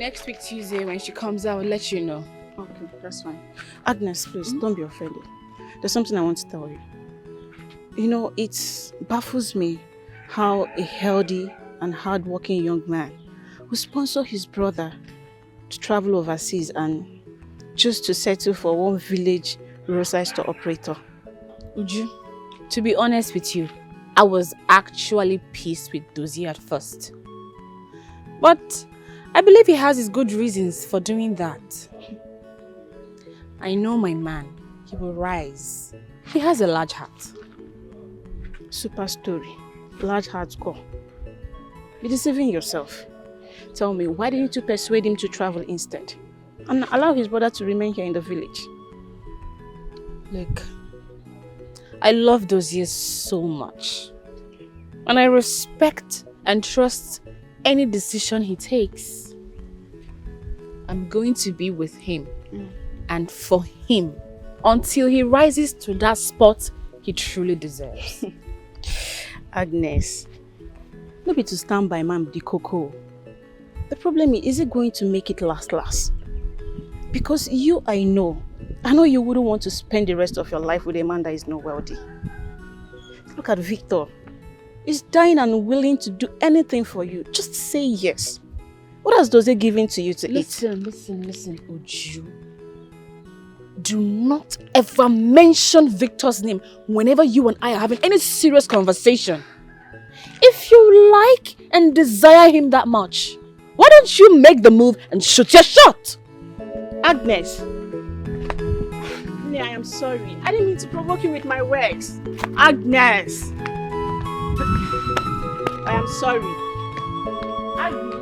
next week Tuesday when she comes out, I'll let you know. Okay, that's fine. Agnes, please, don't be offended. There's something I want to tell you. You know, it baffles me how a healthy and hardworking young man will sponsor his brother to travel overseas and just to settle for one village roadside store operator. Uju, to be honest with you, I was actually pissed with Dozie at first. But I believe he has his good reasons for doing that. I know my man. He will rise. He has a large heart. Super story. Large heart core. You're deceiving yourself. Tell me, why didn't you persuade him to travel instead? And allow his brother to remain here in the village? Look, I love Dozie so much. And I respect and trust any decision he takes. I'm going to be with him and for him until he rises to that spot he truly deserves. Agnes, no be to stand by man the cocoa. The problem is it going to make it last? Because I know you wouldn't want to spend the rest of your life with a man that is not wealthy. Look at Victor. He's dying and willing to do anything for you. Just say yes. What else does he give in to you to eat? Listen, Uju. Do not ever mention Victor's name whenever you and I are having any serious conversation. If you like and desire him that much, why don't you make the move and shoot your shot? Agnes. I am sorry. I didn't mean to provoke you with my words. Agnes. I am sorry. Agnes.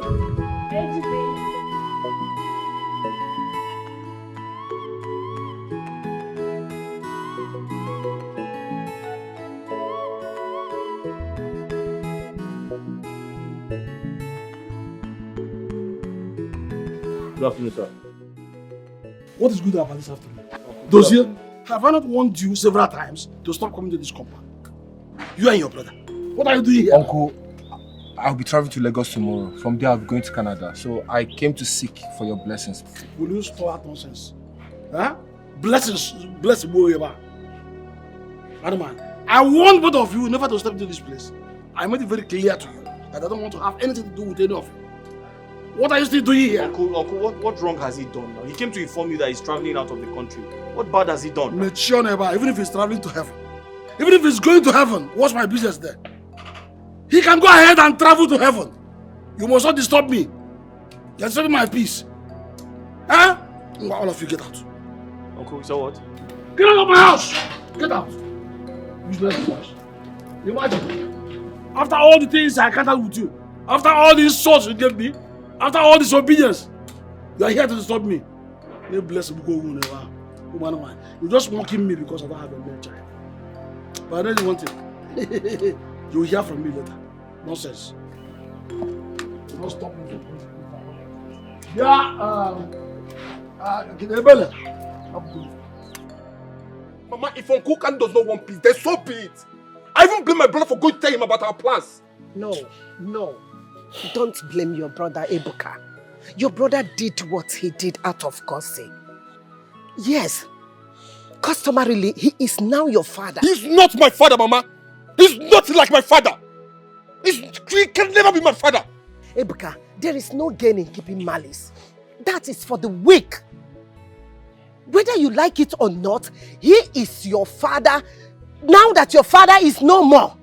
Good afternoon, sir. What is good about this afternoon? Dozie, have I not warned you several times to stop coming to this compound? You and your brother. What are you doing here? Uncle, I'll be traveling to Lagos tomorrow. From there, I'll be going to Canada. So I came to seek for your blessings. Will you stop that nonsense? Huh? Blessings, bless Boyeba. Man, I warned both of you never to step into this place. I made it very clear to you that I don't want to have anything to do with any of you. What are you still doing here? Uncle, what wrong has he done now? He came to inform you that he's traveling out of the country. What bad has he done? Mature never, even if he's traveling to heaven. Even if he's going to heaven, what's my business there? He can go ahead and travel to heaven. You must not disturb me. You're disturbing my peace. Huh? All of you get out. Uncle, so what? Get out of my house! Get out! Useless boys. Imagine. After all the things I can't with you, after all these swords you gave me, after all this obedience, you are here to disturb me. May bless you go never. You're just mocking me because I don't have a male child. But I know you want it. You'll hear from me later. Nonsense. Don't stop me. Yeah, Mama, if Uncle Khan does not want peace, then so be it. I even blame my brother for going to tell him about our plans. No. Don't blame your brother, Ebuka. Your brother did what he did out of God's sake. Yes, customarily, he is now your father. He's not my father, Mama. He's not like my father. He can never be my father. Ebuka, there is no gain in keeping malice. That is for the weak. Whether you like it or not, he is your father now that your father is no more.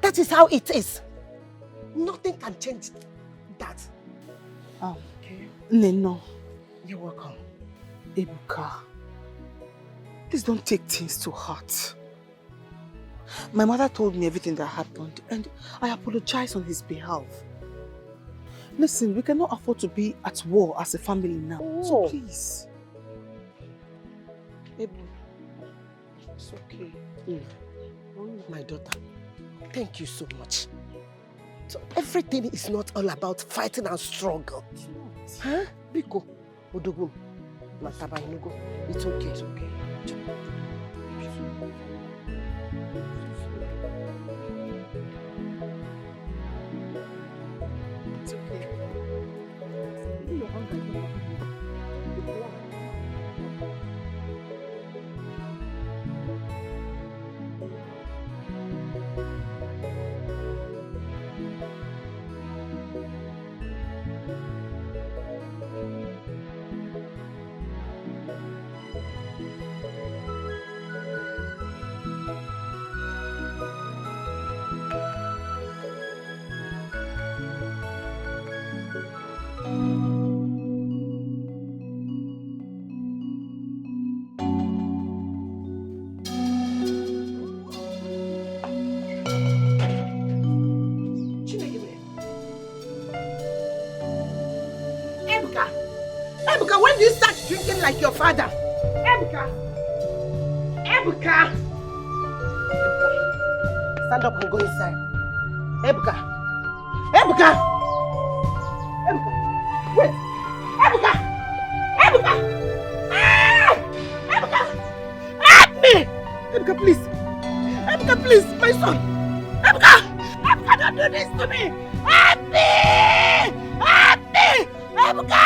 That is how it is. Nothing can change that. Okay. No. You're welcome. Ebuka, please don't take things to heart. My mother told me everything that happened and I apologize on his behalf. Listen, we cannot afford to be at war as a family now. So please. Ebu, it's okay. My daughter, thank you so much. So everything is not all about fighting and struggle. It's not. Huh? Biko, Odogum, Mataba, it's okay. It's okay. It's okay. Ebuka, when do you start drinking like your father? Ebuka! Ebuka! Ebuka! Stand up and go inside. Ebuka! Ebuka! Ebuka! Wait! Ebuka! Ebuka! Ah! Ebuka! Help me! Ebuka, please! Ebuka, please! My son! Ebuka! Ebuka, don't do this to me! Help me! Help me! Ebuka!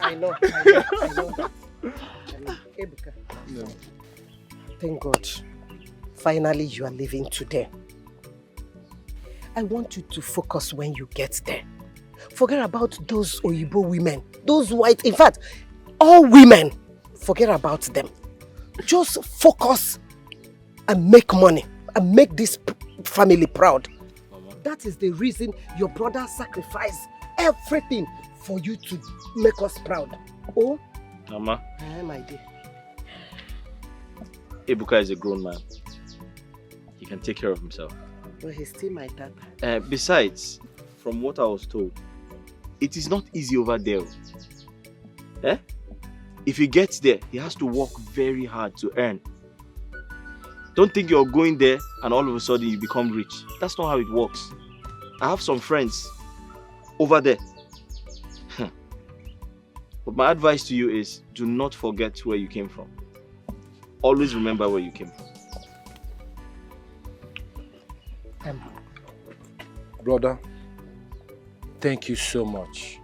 I know that. Ebuka. No. Thank God. Finally, you are leaving today. I want you to focus when you get there. Forget about those Oyibo women, those white, in fact, all women. Forget about them. Just focus and make money and make this family proud. Mama. That is the reason your brother sacrificed everything for you to make us proud. Oh? Mama. My dear. Ebuka is a grown man. He can take care of himself. But he's still my dad. Besides, from what I was told, it is not easy over there. If he gets there, he has to work very hard to earn. Don't think you're going there and all of a sudden you become rich. That's not how it works. I have some friends over there. But my advice to you is, do not forget where you came from. Always remember where you came from. Brother, thank you so much.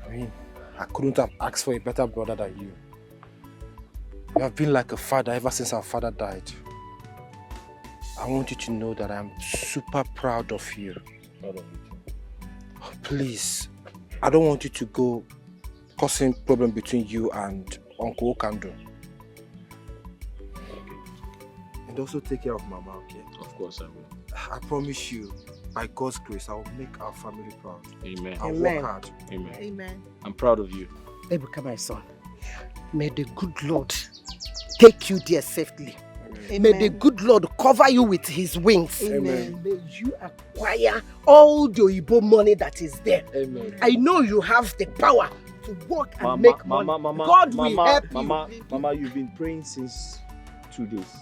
I mean, I couldn't have asked for a better brother than you. You have been like a father ever since our father died. I want you to know that I'm super proud of you. Proud of you. Please, I don't want you to go causing problem between you and Uncle Okando. And also take care of Mama, okay? Of course I will. I promise you, by God's grace, I will make our family proud. Amen. I'll Amen. work hard. Amen. Amen. I'm proud of you. Ebuka, my son, may the good Lord take you there safely. Amen. May the good Lord cover you with his wings. Amen. May you acquire all the Oyibo money that is there. Amen. I know you have the power to work and make money. Mama, God will help Mama, you've been praying since 2 days.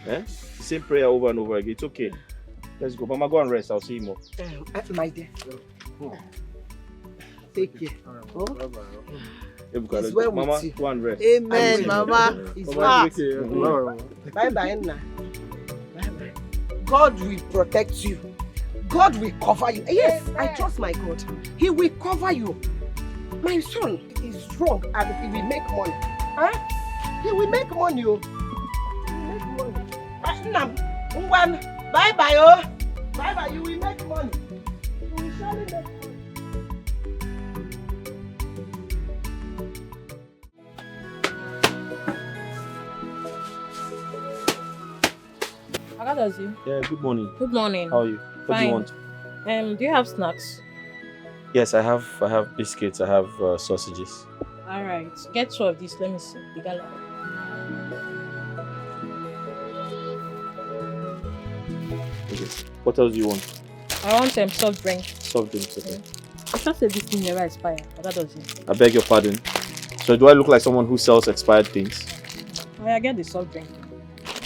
The same prayer over and over again. It's okay. Let's go. Mama, go and rest. I'll see you more. you. My dear. Take care. Ebuka, It's let's well go. Mama, with you. go and rest. Amen, Mama. It's Mama, well. take care. Bye-bye, Nna. Bye-bye. God will protect you. God will cover you. Yes, I trust my God. He will cover you. My son is strong and he will make money. He will make money. He will make money. Nna, Ngwan, bye-bye, oh. Bye-bye, you will make money. You will surely make money. How does you? Yeah, good morning. Good morning. How are you? What do you want? Do you have snacks? Yes, I have biscuits. I have sausages. All right. Get 2 of these. Let me see. The gala. Okay. What else do you want? I want some soft drink. Soft drinks, okay. I thought this thing never expire. How does it? I beg your pardon. So do I look like someone who sells expired things? I get the soft drink.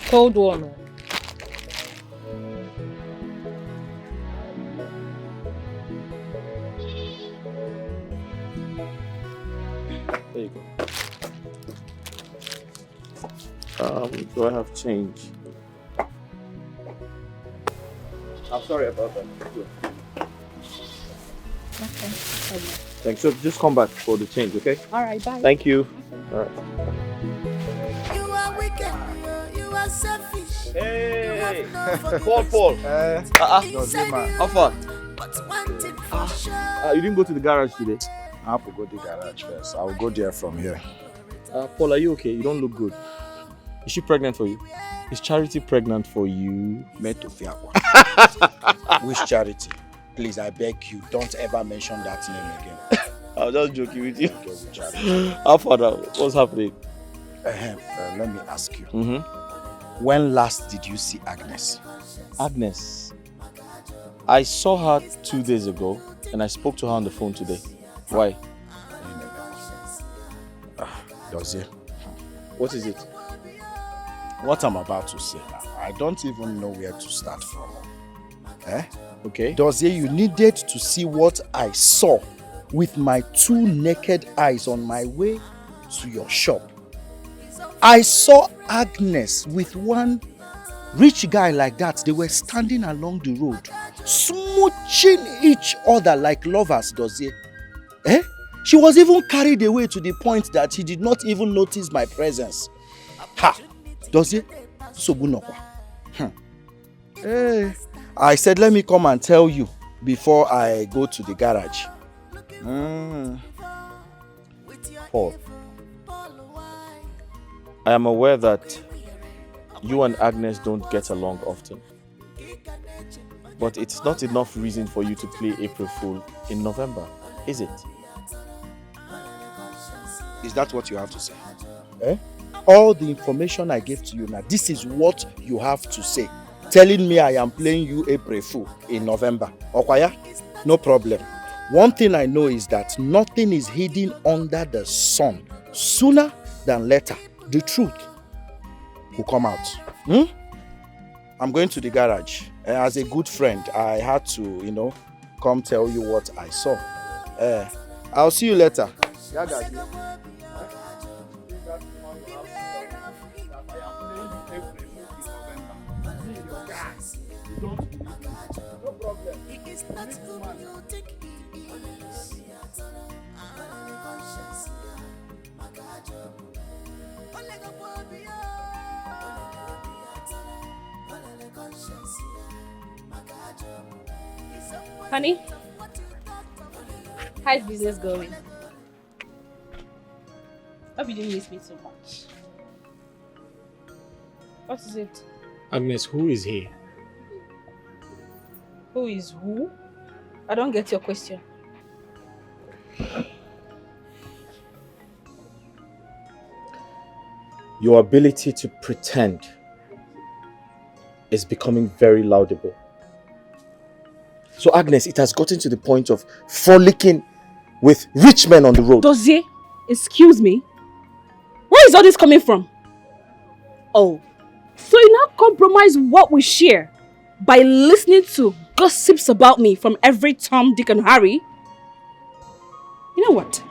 Cold one. There you go. Do I have change? I'm sorry about that. Okay. Thanks. So just come back for the change, okay? All right, bye. Thank you. All right. You are wicked, you are selfish. Hey! No Paul. How far? But one thing for sure. You didn't go to the garage today? I have to go to the garage first. I will go there from here. Paul, are you okay? You don't look good. Is she pregnant for you? Is Charity pregnant for you? Which Charity? Please, I beg you, don't ever mention that name again. I was just joking with you. Okay, with Charity. How far now? What's happening? Let me ask you. Mm-hmm. When last did you see Agnes? Agnes. I saw her 2 days ago and I spoke to her on the phone today. Why? Does it? What is it? What I'm about to say now, I don't even know where to start from. Okay. Does it? You needed to see what I saw with my 2 naked eyes on my way to your shop. I saw Agnes with one rich guy like that. They were standing along the road, smooching each other like lovers, does it? She was even carried away to the point that he did not even notice my presence. Ha! Does it? Sobunokwa. I said, let me come and tell you before I go to the garage. Paul, I am aware that you and Agnes don't get along often. But it's not enough reason for you to play April Fool in November, is it? Is that what you have to say? All the information I gave to you now, this is what you have to say. Telling me I am playing you April Fool in November. Okwaya? No problem. One thing I know is that nothing is hidden under the sun. Sooner than later, the truth will come out. I'm going to the garage. As a good friend, I had to, come tell you what I saw. I'll see you later. Yeah, guys. Honey, how's business going? Hope you didn't miss me so much. What is it? Agnes, who is here? Who is who? I don't get your question. Your ability to pretend is becoming very laudable. So Agnes, it has gotten to the point of frolicking with rich men on the road. Dozie, excuse me? Where is all this coming from? Oh, so you now compromise what we share by listening to gossips about me from every Tom, Dick and Harry? You know what?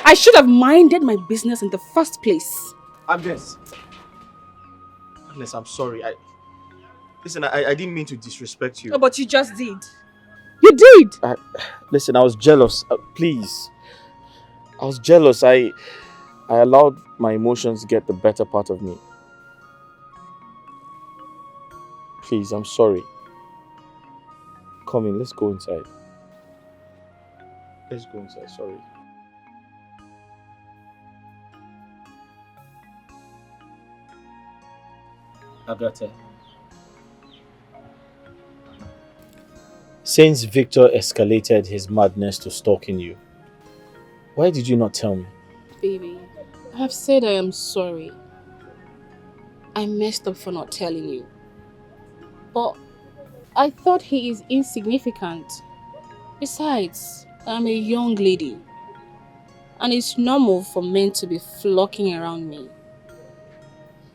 I should have minded my business in the first place. Agnes, I'm sorry. Listen, I didn't mean to disrespect you. Oh, but you just did. You did! Listen, I was jealous. Please. I was jealous. I allowed my emotions get the better part of me. Please, I'm sorry. Come in, let's go inside. Let's go inside, sorry. Agatha. Since Victor escalated his madness to stalking you, why did you not tell me? Baby, I have said I am sorry. I messed up for not telling you. But I thought he is insignificant. Besides, I'm a young lady. And it's normal for men to be flocking around me.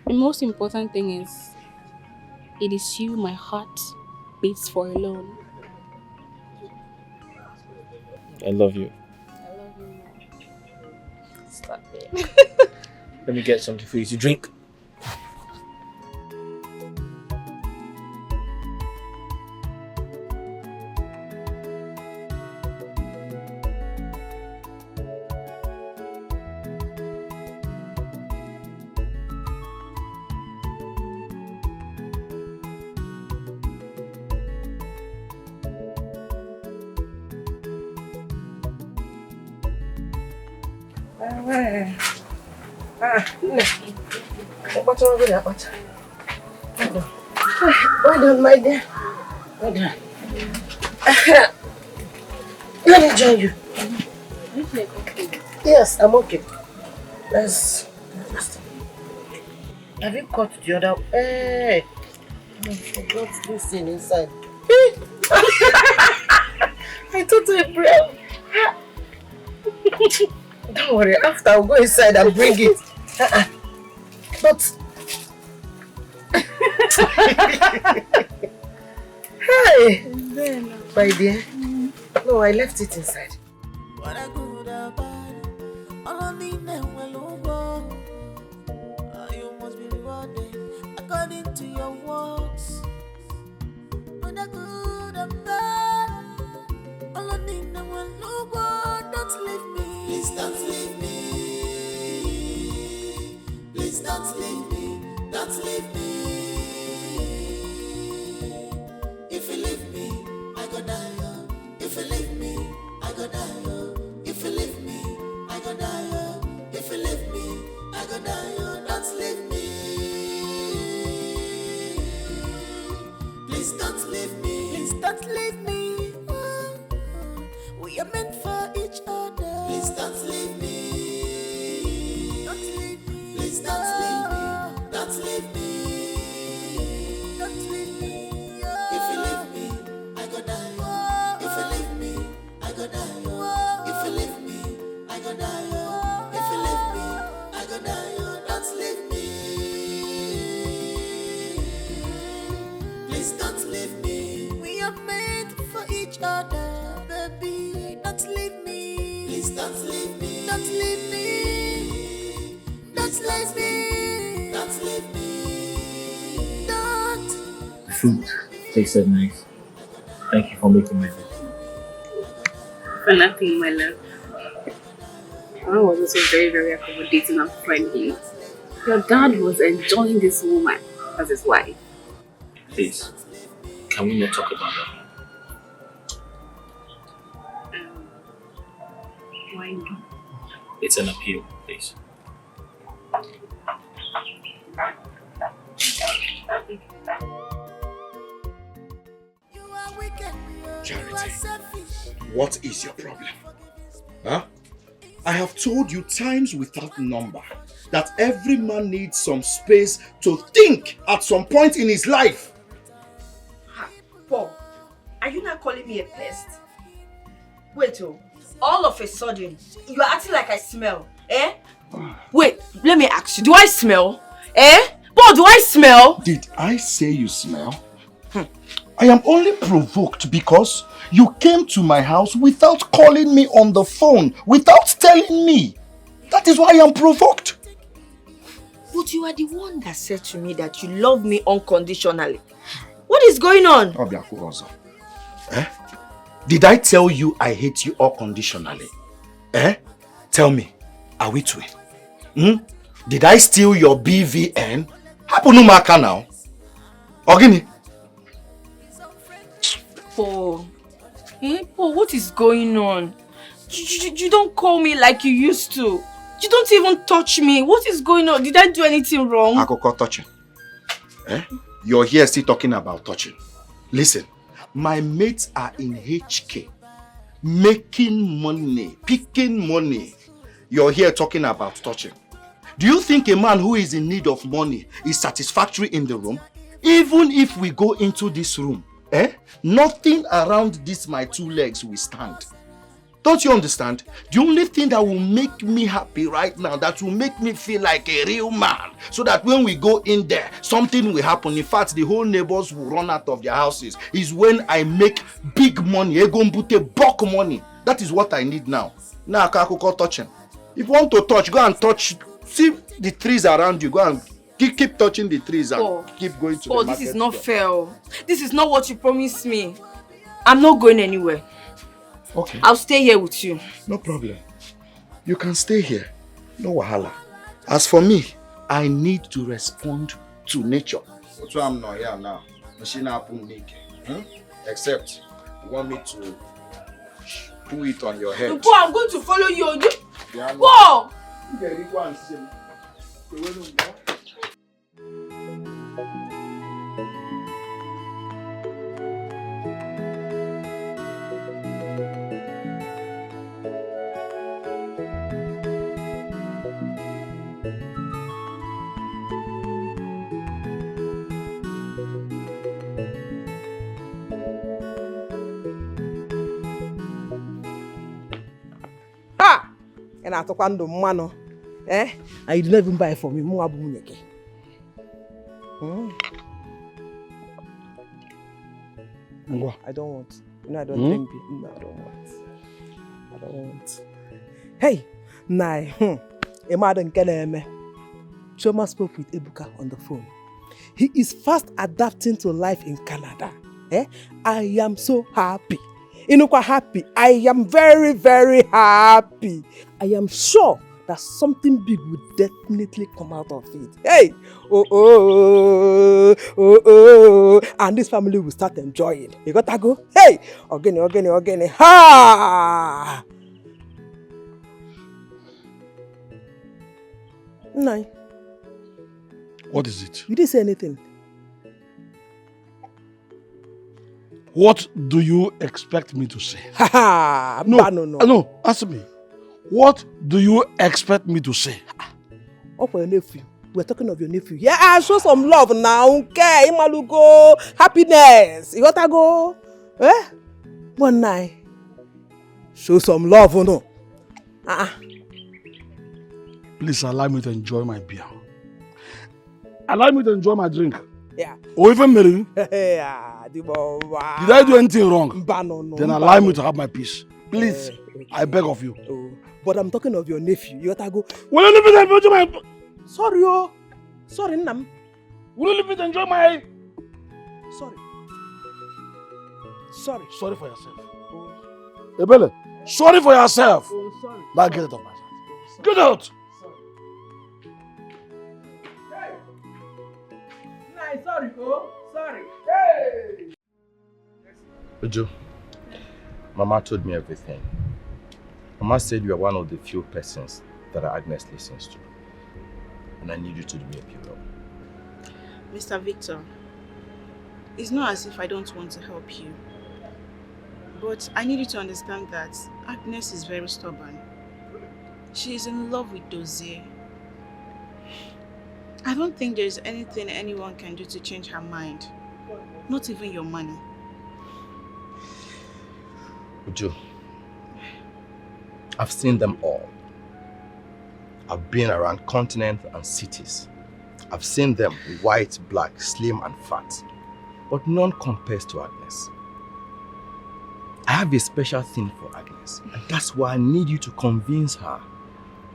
The most important thing is, it is you my heart beats for alone. I love you. I love you more. Stop it. Let me get something for you to drink. Well done, my dear. Well done. Let me join you. Yes, I'm okay. Let's. Have you cut the other? Hey! I forgot this thing inside. I thought I brought. Don't worry, after I'll go inside and bring it. But. Hey! My dear. No, I left it inside. What a good bad. All I need now, you must be rewarded according to your works. What a good bad. All I need now, don't leave me. Please don't leave me. Please don't leave me. Don't leave me. If you leave me, I go die. If you leave me, I go die. If you leave me, I go die. If you leave me, I go die. Don't leave me. Please don't leave me. Please don't leave me. We are meant for each other. Please don't leave me. Don't leave me. Please don't leave me. Don't leave me. Don't leave me. If you leave me, I go die. If you leave me, I go die. If you leave me, I go die. If you leave me, I go die. Don't leave me. Please don't leave me. We are meant for each other, baby. Don't leave me. Please don't leave me. Don't leave me. Don't leave me. Don't leave me. Don't. The food tasted nice. Thank you for making my day. For nothing, my love. I was also very, very accommodating and friendly. Your dad was enjoying this woman as his wife. Please, can we not talk about that? Why not? It's an appeal, please. Charity, what is your problem? Huh? I have told you times without number that every man needs some space to think at some point in his life. Paul, are you not calling me a pest? Wait, all of a sudden, you are acting like I smell, eh? Wait, let me ask you, do I smell? Eh? Paul, do I smell? Did I say you smell? I am only provoked because you came to my house without calling me on the phone, without telling me. That is why I am provoked. But you are the one that said to me that you love me unconditionally. What is going on? Eh? Did I tell you I hate you unconditionally? Eh? Tell me, are we twin? Did I steal your BVN? Happen no maka now. Ogini? Paul. Paul, what is going on? You don't call me like you used to. You don't even touch me. What is going on? Did I do anything wrong? Akoko touching. Eh? You're here still talking about touching. Listen, my mates are in HK. Making money, picking money. You're here talking about touching. Do you think a man who is in need of money is satisfactory in the room? Even if we go into this room, nothing around this my two legs will stand. Don't you understand? The only thing that will make me happy right now, that will make me feel like a real man, so that when we go in there, something will happen. In fact, the whole neighbors will run out of their houses, is when I make big money, bulk money. That is what I need now. Now, Akako touching. If you want to touch, go and touch. See the trees around you. Go and keep touching the trees and Paul, keep going to the Paul, market. this is not fair. This is not what you promised me. I'm not going anywhere. Okay. I'll stay here with you. No problem. You can stay here. No wahala. As for me, I need to respond to nature. That's why I'm not here now. Except you want me to do it on your head. Paul, I'm going to follow you. Paul! And I talk on the man, and you did not even buy for me. More abuneke. I don't want. No, I don't drink beer. No, I don't want. I don't want. Hey, Nai. A madam Keneme. Choma spoke with Ebuka on the phone. He is fast adapting to life in Canada. I am so happy. Inukwa happy. I am very, very happy. I am sure that something big will definitely come out of it. Hey! And this family will start enjoying. You got to go? Hey! Ogene. Ha! Nai. What is it? You didn't say anything. What do you expect me to say? Ha! No, no, answer me. What do you expect me to say? Oh, for your nephew. We're talking of your nephew. Yeah, show some love now. Okay, Imalugo. Happiness. You gotta go. One night. Show some love, no? Please allow me to enjoy my beer. Allow me to enjoy my drink. Yeah. Or even Mary. Yeah. Did I do anything wrong? No. Then allow me to have my peace. Please, okay. I beg of you. Oh. But I'm talking of your nephew. You gotta go. Will you leave me to enjoy my... Sorry, oh. Sorry, Nam. Will you leave me to enjoy my... Sorry. Sorry for yourself. Oh. Ebele, sorry for yourself. Oh, sorry. Now get it off my side. Get out. Sorry. Hey. Nice, sorry, oh. Sorry. Hey. Uju, Mama told me everything. Mama said you are one of the few persons that Agnes listens to. And I need you to do me a favor. Mr. Victor, it's not as if I don't want to help you. But I need you to understand that Agnes is very stubborn. She is in love with Dozier. I don't think there is anything anyone can do to change her mind. Not even your money. Uju, I've seen them all. I've been around continents and cities. I've seen them white, black, slim and fat. But none compares to Agnes. I have a special thing for Agnes. And that's why I need you to convince her,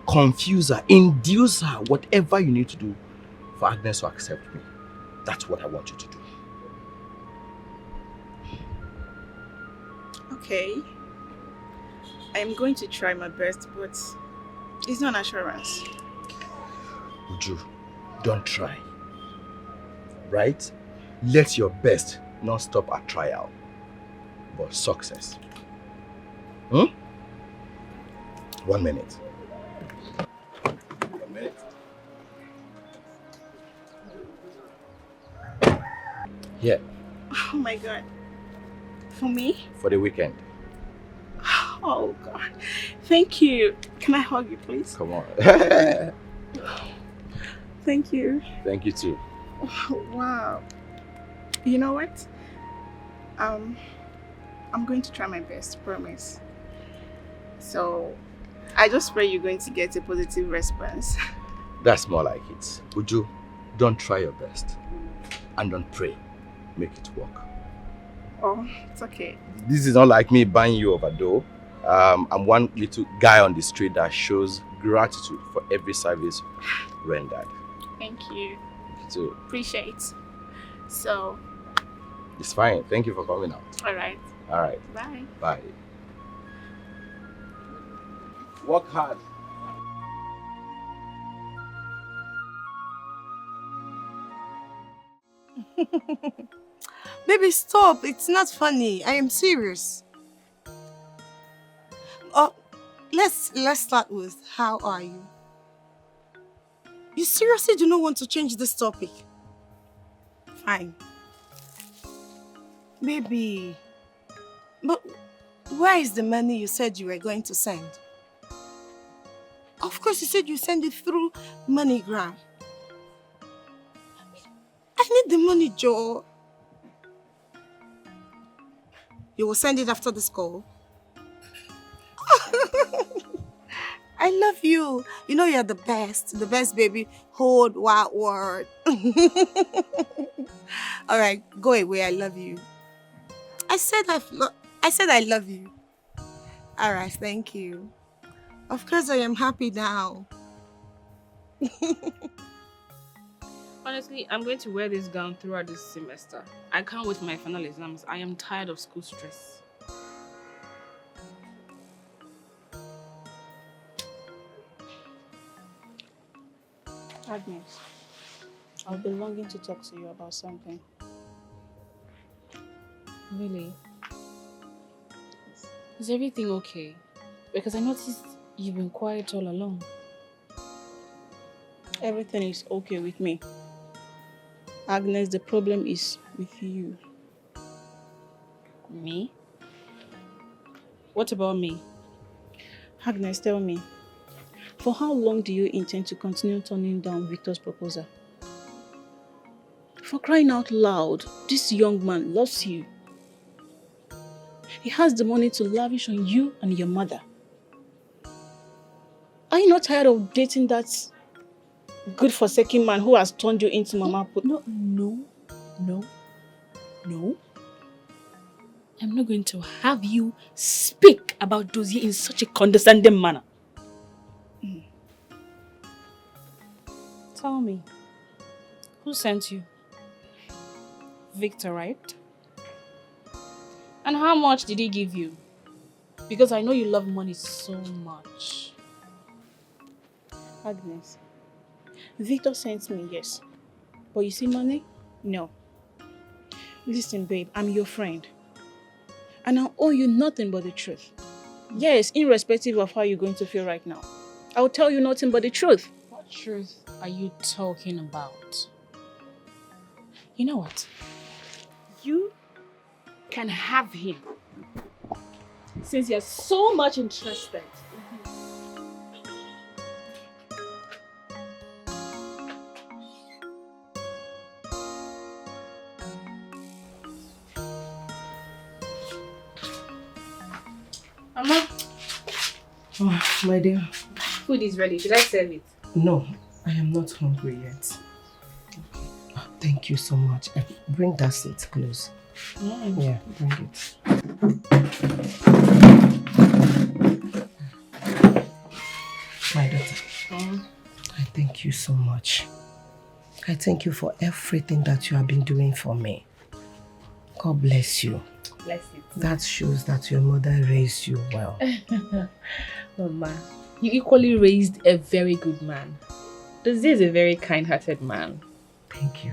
confuse her, induce her, whatever you need to do for Agnes to accept me. That's what I want you to do. Okay. I'm going to try my best, but it's not an assurance. Uju, don't try. Right? Let your best not stop at trial, but success. 1 minute. 1 minute. Here. Oh my God. For me? For the weekend. Oh God. Thank you. Can I hug you, please? Come on. Thank you. Thank you too. Wow. You know what? I'm going to try my best, promise. So, I just pray you're going to get a positive response. That's more like it. Uju, don't try your best. And don't pray. Make it work. Oh, it's okay. This is not like me buying you over though. I'm one little guy on the street that shows gratitude for every service rendered. Thank you. So Appreciate. So, it's fine. Thank you for coming out. alright. All right. Bye. Bye. Work hard. Baby, stop. It's not funny. I am serious. Oh, let's start with how are you? You seriously do not want to change this topic? Fine. Baby, but where is the money you said you were going to send? Of course, you said you send it through MoneyGram. I need the money, Joe. You will send it after this call? I love you. You know you're the best baby, whole wide world. All right, go away. I love you. I said I love you. All right, thank you. Of course, I am happy now. Honestly, I'm going to wear this gown throughout this semester. I can't wait for my final exams. I am tired of school stress. Agnes, I'll be longing to talk to you about something. Really? Is everything okay? Because I noticed you've been quiet all along. Everything is okay with me. Agnes, the problem is with you. Me? What about me? Agnes, tell me, for how long do you intend to continue turning down Victor's proposal? For crying out loud, this young man loves you. He has the money to lavish on you and your mother. Are you not tired of dating that good-forsaken man who has turned you into mama put? No. I'm not going to have you speak about Dozie in such a condescending manner. Tell me, who sent you? Victor, right? And how much did he give you? Because I know you love money so much. Agnes, Victor sent me, yes. But you see money? No. Listen, babe, I'm your friend. And I owe you nothing but the truth. Yes, irrespective of how you're going to feel right now. I'll tell you nothing but the truth. What truth are you talking about? You know what? You can have him. Since you're so much interested. Mama. Oh, my dear. Food is ready. Should I serve it? No, I am not hungry yet. Oh, thank you so much. Bring that seat close. Yeah, bring it. My daughter, I thank you so much. I thank you for everything that you have been doing for me. God bless you. Bless it. That shows that your mother raised you well. Mama, you equally raised a very good man. Dozie is a very kind-hearted man. Thank you.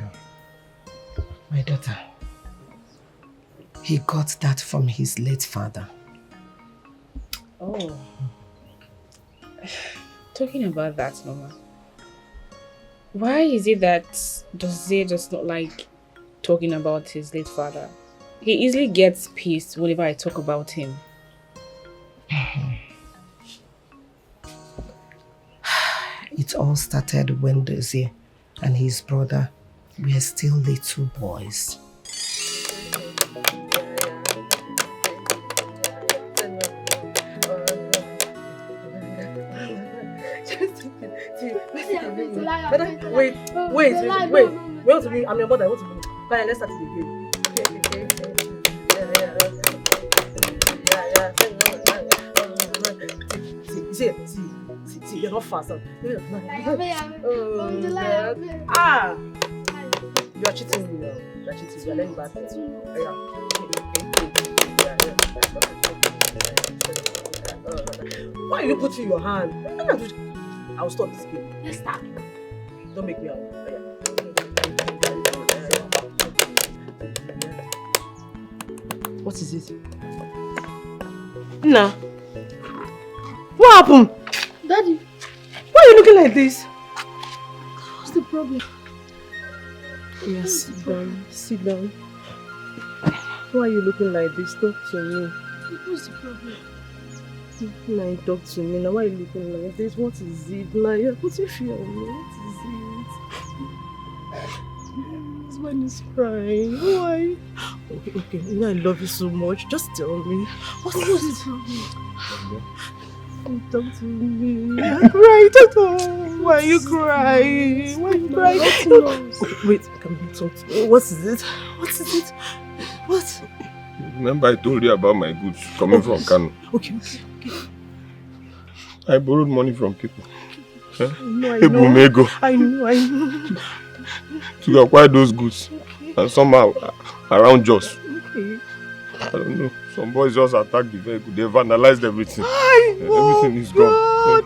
My daughter, he got that from his late father. Oh. Talking about that, Mama, why is it that Dozie does not like talking about his late father? He easily gets pissed whenever I talk about him. It all started when Dozie and his brother were still little boys. Wait. Wait to me. I'm your mother. Wait to me. Come on, let's start it again. See, you're not fast. Come Ah! You are cheating me now. You are cheating. You are learning bad things. Why are you putting your hand? I'll stop this game. Let's start. Don't make me out. What is it? Nah. What happened? Daddy, Why are you looking like this? what's the problem? Yes, sit down. Sit down. Why are you looking like this? Talk to me. What's the problem? Nah, talk to me. Now, why are you looking like this? What is it? Nah, you're putting fear on me. What is it? This man is crying. Why? Okay. You know I love you so much. Just tell me. What's the problem? Talk to me. I'm crying. Why are you crying? Why are you crying? Wait, can we talk to me? What is it? What is it? What? Remember I told you about my goods coming from Kano. Okay. I borrowed money from people. I know. I know. To acquire those goods. Okay. And somehow around Jos. Okay. I don't know. Some boys just attacked the vehicle. They vandalized everything. Everything is gone.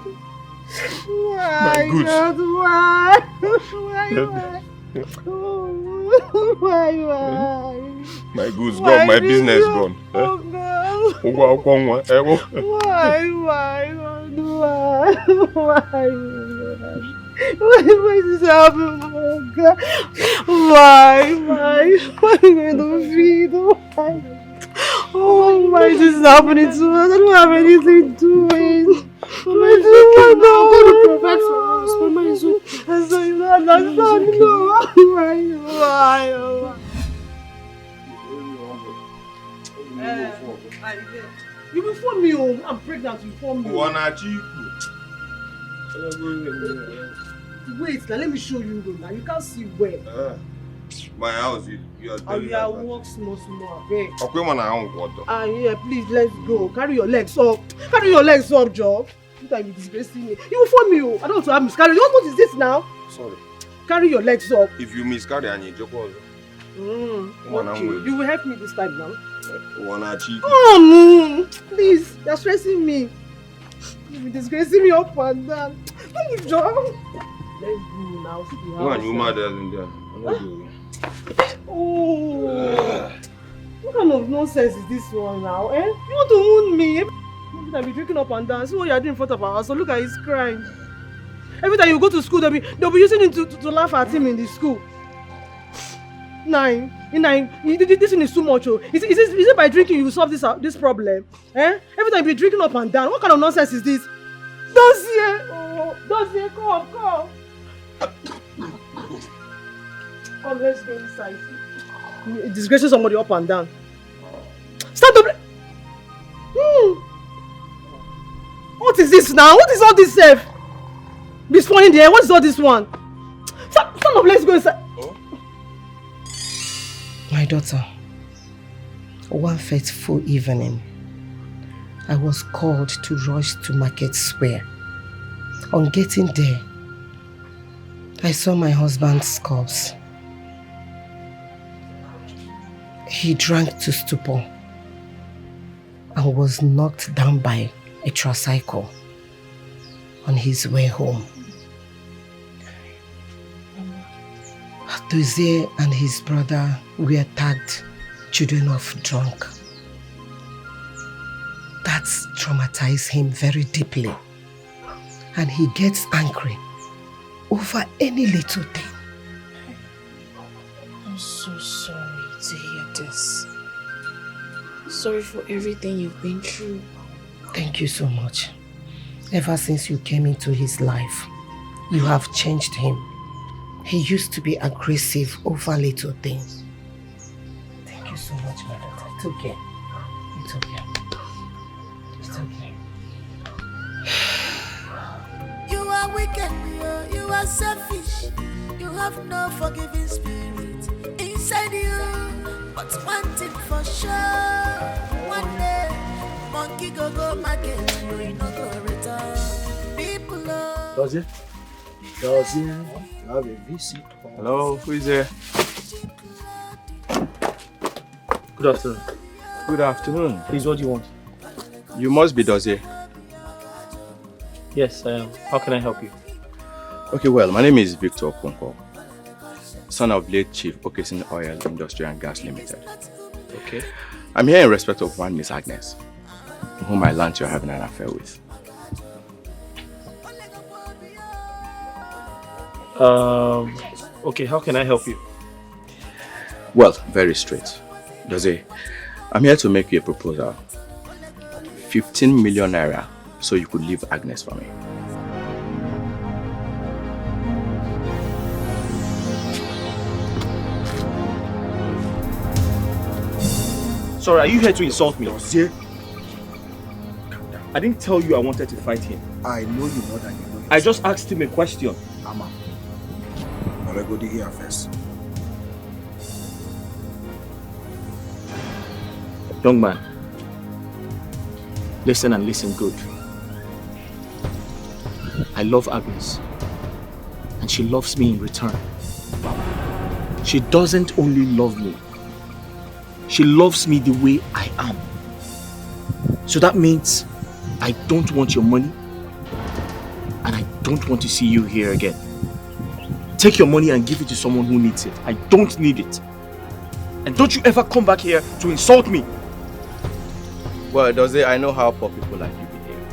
Why? My goods. God, why? My goods gone. My business gone. Oh God. Why? Why is this happening? Oh God. Why are you going to feed? Why? Oh, why is this happening to us? I don't have anything doing. Mama is okay. I'm going to provide for us. Mama is okay. So you don't understand. No. Why? You will phone me home. I'm pregnant. You phone me. Wait, now let me show you. Now you can't see where. My house, you are telling me. Walk small, babe. Okay, man, I want water. Yeah, please, let's go. Carry your legs up. Joe. You can't be disgracing me. You will phone me. I don't want to have miscarriage. What is this now? Sorry. Carry your legs up. If you miscarry and you joke, Okay. You will help me this time now. Please, you're stressing me. You're disgracing me up and down. Don't you, Joe? Let's go now. See the house. You mad in there. Oh, what kind of nonsense is this one now? You want to wound me? Every time you're drinking up and down. See what you're doing in front of our house. So look at his crying. Every time you go to school, they'll be using him to laugh at him in the school. This thing is too much. Is it by drinking you solve this problem? Every time you're drinking up and down. What kind of nonsense is this? Dossier, come. Come, let's go inside. You're disgracing somebody up and down. Stand up. What is this now? What is all this self? Be spawning there. What is all this one? Stand up, let's go inside. My daughter, one fateful evening, I was called to rush to Market Square. On getting there, I saw my husband's corpse. He drank to stupor and was knocked down by a tricycle on his way home. Dozie and his brother were tagged children of drunk. That traumatized him very deeply, and he gets angry over any little thing. I'm so sorry to hear this. Sorry for everything you've been through. Thank you so much. Ever since you came into his life, you have changed him. He used to be aggressive over little things. Thank you so much, my daughter. It's okay. It's okay. It's okay. You are wicked, you are selfish. You have no forgiving spirit inside you. But one thing for sure, one day, monkey go market, you no go return. People Does it? Does it? You have a visit. Hello, who is there? Good afternoon. Good afternoon. Please, what do you want? You must be Dozie. Yes, I am. How can I help you? Okay, well, my name is Victor Okonkwo, son of late Chief Okesin Oil Industry and Gas Limited. Okay. I'm here in respect of one Miss Agnes, whom I learned you're having an affair with. Okay, how can I help you? Well, very straight. Dozie, I'm here to make you a proposal. 15 million naira so you could leave Agnes for me. Sorry, are you here to insult me? Dozie. I didn't tell you I wanted to fight him. I know you more than you know. I just asked him a question. Ama. I'll go to here first. Young man, listen and listen good. I love Agnes, and she loves me in return. She doesn't only love me, she loves me the way I am. So that means I don't want your money, and I don't want to see you here again. Take your money and give it to someone who needs it. I don't need it. And don't you ever come back here to insult me. Well, Dozie, I know how poor people like you behave.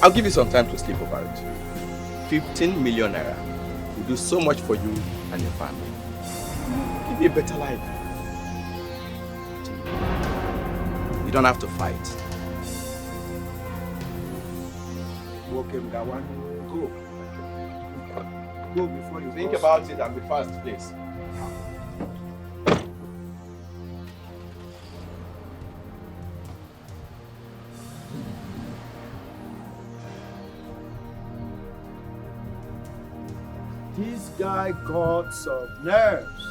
I'll give you some time to sleep over it. 15 million naira will do so much for you and your family. Give you a better life. You don't have to fight. Go. Go before you Think about it and be fast, please. This guy got some nerves.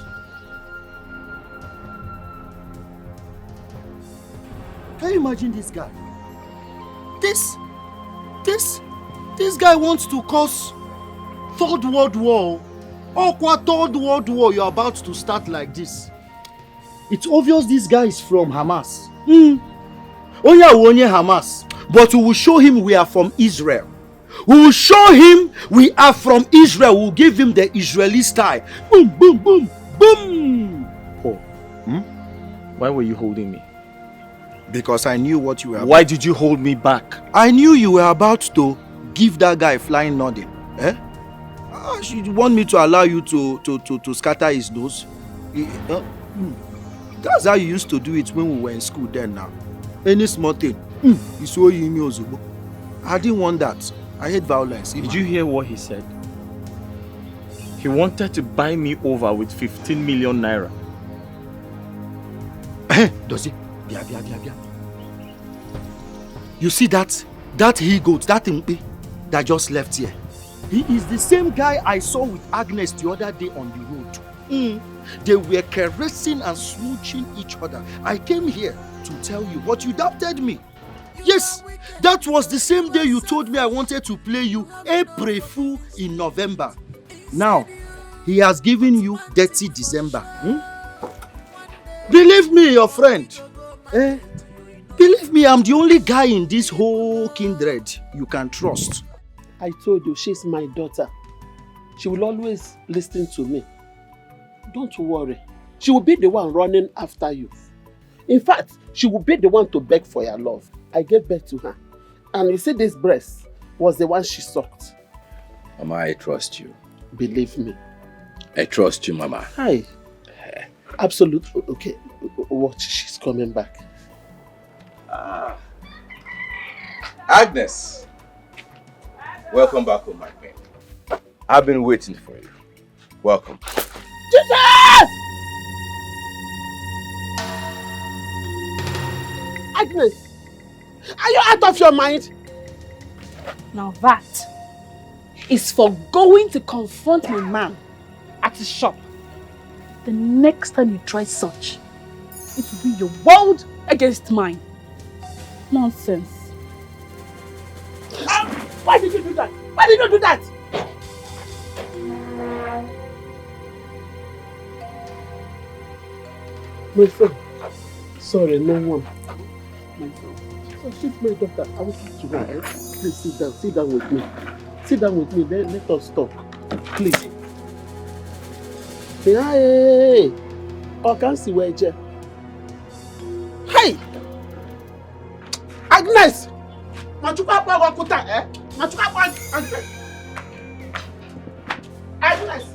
Can you imagine this guy? This guy wants to cause Third World War. Third World War, you're about to start like this. It's obvious this guy is from Hamas. Onye Hamas. But we will show him we are from Israel. We will show him we are from Israel. We will give him the Israeli style. Boom, boom, boom, boom. Paul, why were you holding me? Because I knew what you were about. Why did you hold me back? I knew you were about to give that guy flying nothing. She want me to allow you to scatter his nose. That's how you used to do it when we were in school then now. Any small thing. I didn't want that. I hate violence. Did you hear what he said? He wanted to buy me over with 15 million naira. Does he? Bia. You see that he-goat, that impi that just left here? He is the same guy I saw with Agnes the other day on the road. They were caressing and smooching each other. I came here to tell you, but you doubted me. Yes, that was the same day you told me I wanted to play you April Fool in November. Now, he has given you Dirty December. Believe me, your friend. Believe me, I'm the only guy in this whole kindred you can trust. I told you, she's my daughter. She will always listen to me. Don't worry. She will be the one running after you. In fact, she will be the one to beg for your love. I gave birth to her. And you see, this breast was the one she sucked. Mama, I trust you. Believe me. I trust you, Mama. Hi. Absolutely. Okay. Watch, she's coming back. Agnes. Welcome back home, my queen. I've been waiting for you. Welcome. Jesus! Agnes, are you out of your mind? Now that is for going to confront my man at his shop. The next time you try such, it will be your world against mine. Nonsense. Why did you do that? Why did you do that? My son. Sorry, no one. My son. So she's my daughter. I will talk to her. Eh? Please sit down with me. Sit down with me. Let us talk. Please. Hey! I can't see where you. Hey! Agnes! Machuka pa wakuta, eh? Machuka pa Agnes! Agnes!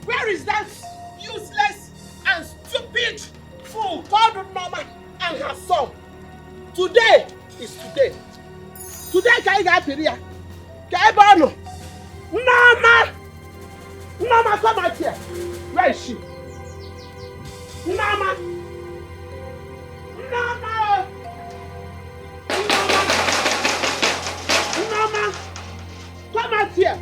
Where is that useless and stupid fool called Norma and her son? Today is today. Today can you get here? Can you Norma! Norma, come out here. Where is she? Norma! Norma! Norma! Come out here.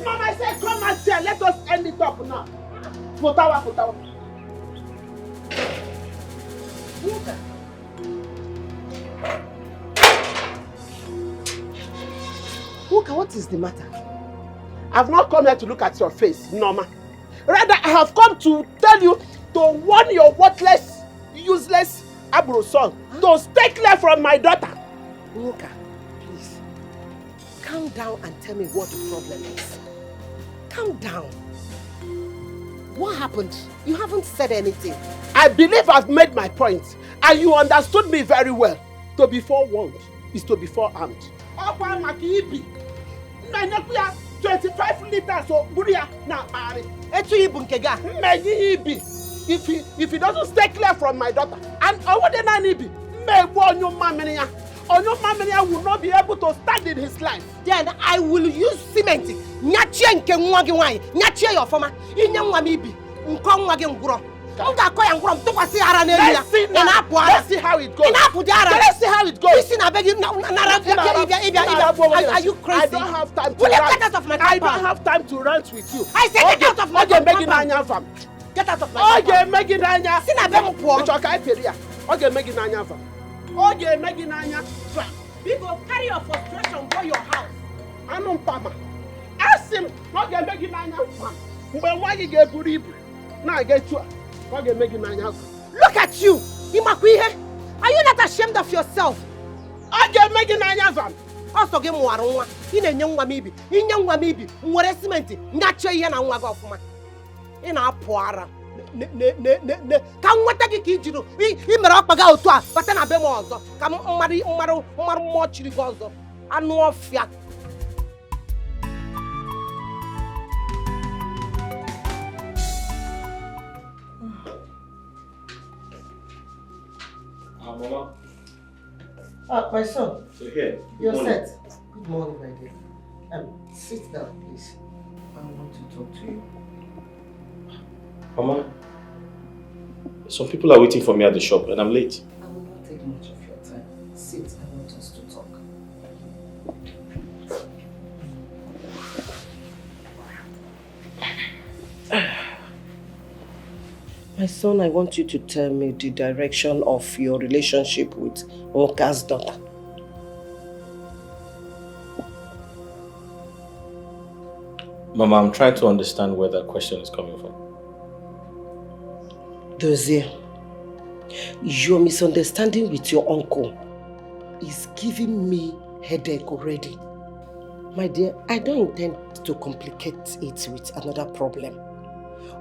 Mama said, come out here. Let us end it up now. Potawa. Uka, what is the matter? I've not come here to look at your face, Norma. Rather, I have come to tell you to warn your worthless, useless Abro son to stay clear from my daughter. Uka, please, calm down and tell me what the problem is. Calm down. What happened? You haven't said anything. I believe I've made my point, and you understood me very well. To be forewarned is to be forearmed. 25 liters of buria na bari. If he doesn't stay clear from my daughter, and Onyo will not be able to stand in his life. Then I will use cement. Nyachie your former. Let's see how it goes. Let's see how it goes. Are you crazy? I don't have time to rant. I don't have time to rant with you. I said get out of my compound. Get out of my compound. People carry your frustration, go your house. Ask him, why you get now I get you. Look at you! Are you not ashamed of yourself? Also get more in a young maybe. In young maybe. What estimate? Not your young one in our poara. Come what take you do? We Marapaga to us, but then I be more. Come on, more chili gozo. I know of fiat. Mama. My son. So here. You're set. Good morning, my dear. Sit down, please. I want to talk to you. Mama, some people are waiting for me at the shop and I'm late. I will not take much of your time. Sit, I want us to talk. My son, I want you to tell me the direction of your relationship with Oka's daughter. Mama, I'm trying to understand where that question is coming from. Dozie, your misunderstanding with your uncle is giving me headache already. My dear, I don't intend to complicate it with another problem.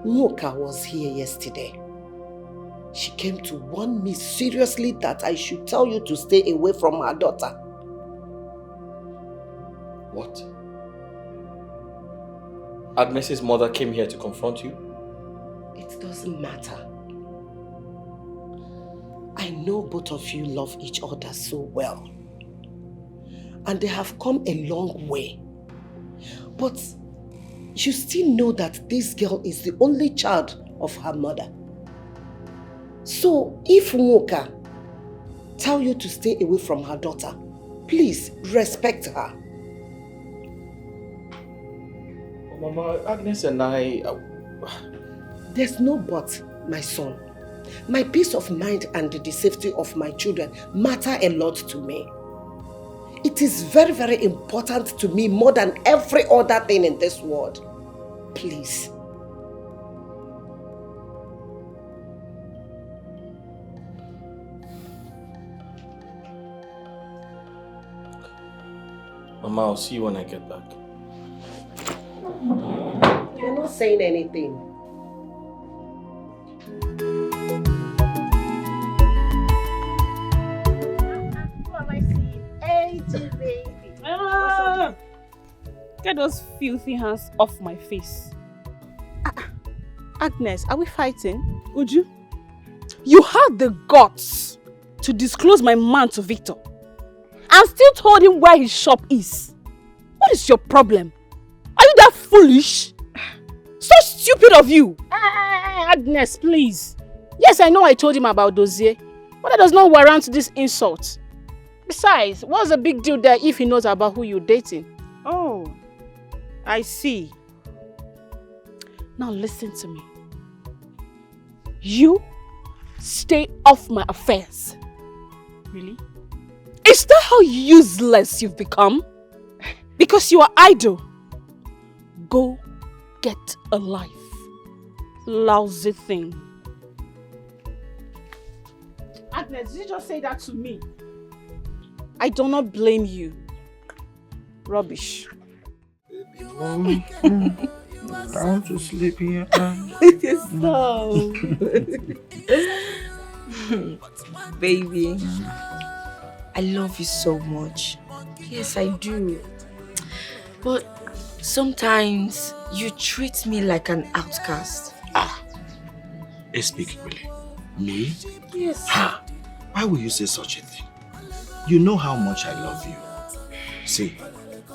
Nwoka was here yesterday. She came to warn me seriously that I should tell you to stay away from her daughter. What? Agnes's mother came here to confront you? It doesn't matter. I know both of you love each other so well. And they have come a long way. But you still know that this girl is the only child of her mother. So if Nwoka tell you to stay away from her daughter, please respect her. Mama, Agnes and I... There's no but, my son. My peace of mind and the safety of my children matter a lot to me. It is very, very important to me more than every other thing in this world. Please. Mama, I'll see you when I get back. You're not saying anything. Who am I seeing? AJ, baby. Get those filthy hands off my face. Agnes, are we fighting? Uju, you had the guts to disclose my man to Victor and still told him where his shop is. What is your problem? Are you that foolish? So stupid of you. Agnes, please. Yes, I know I told him about Dozier, but that does not warrant this insult. Besides, what's the big deal there if he knows about who you're dating? Oh, I see. Now listen to me. You stay off my affairs. Really? Is that how useless you've become? Because you are idle. Go get a life. Lousy thing. Agnes, did you just say that to me? I do not blame you. Rubbish. I want to sleep here. So, baby, I love you so much. Yes, I do. But sometimes you treat me like an outcast. Speak really. Me? Yes. Why would you say such a thing? You know how much I love you. See,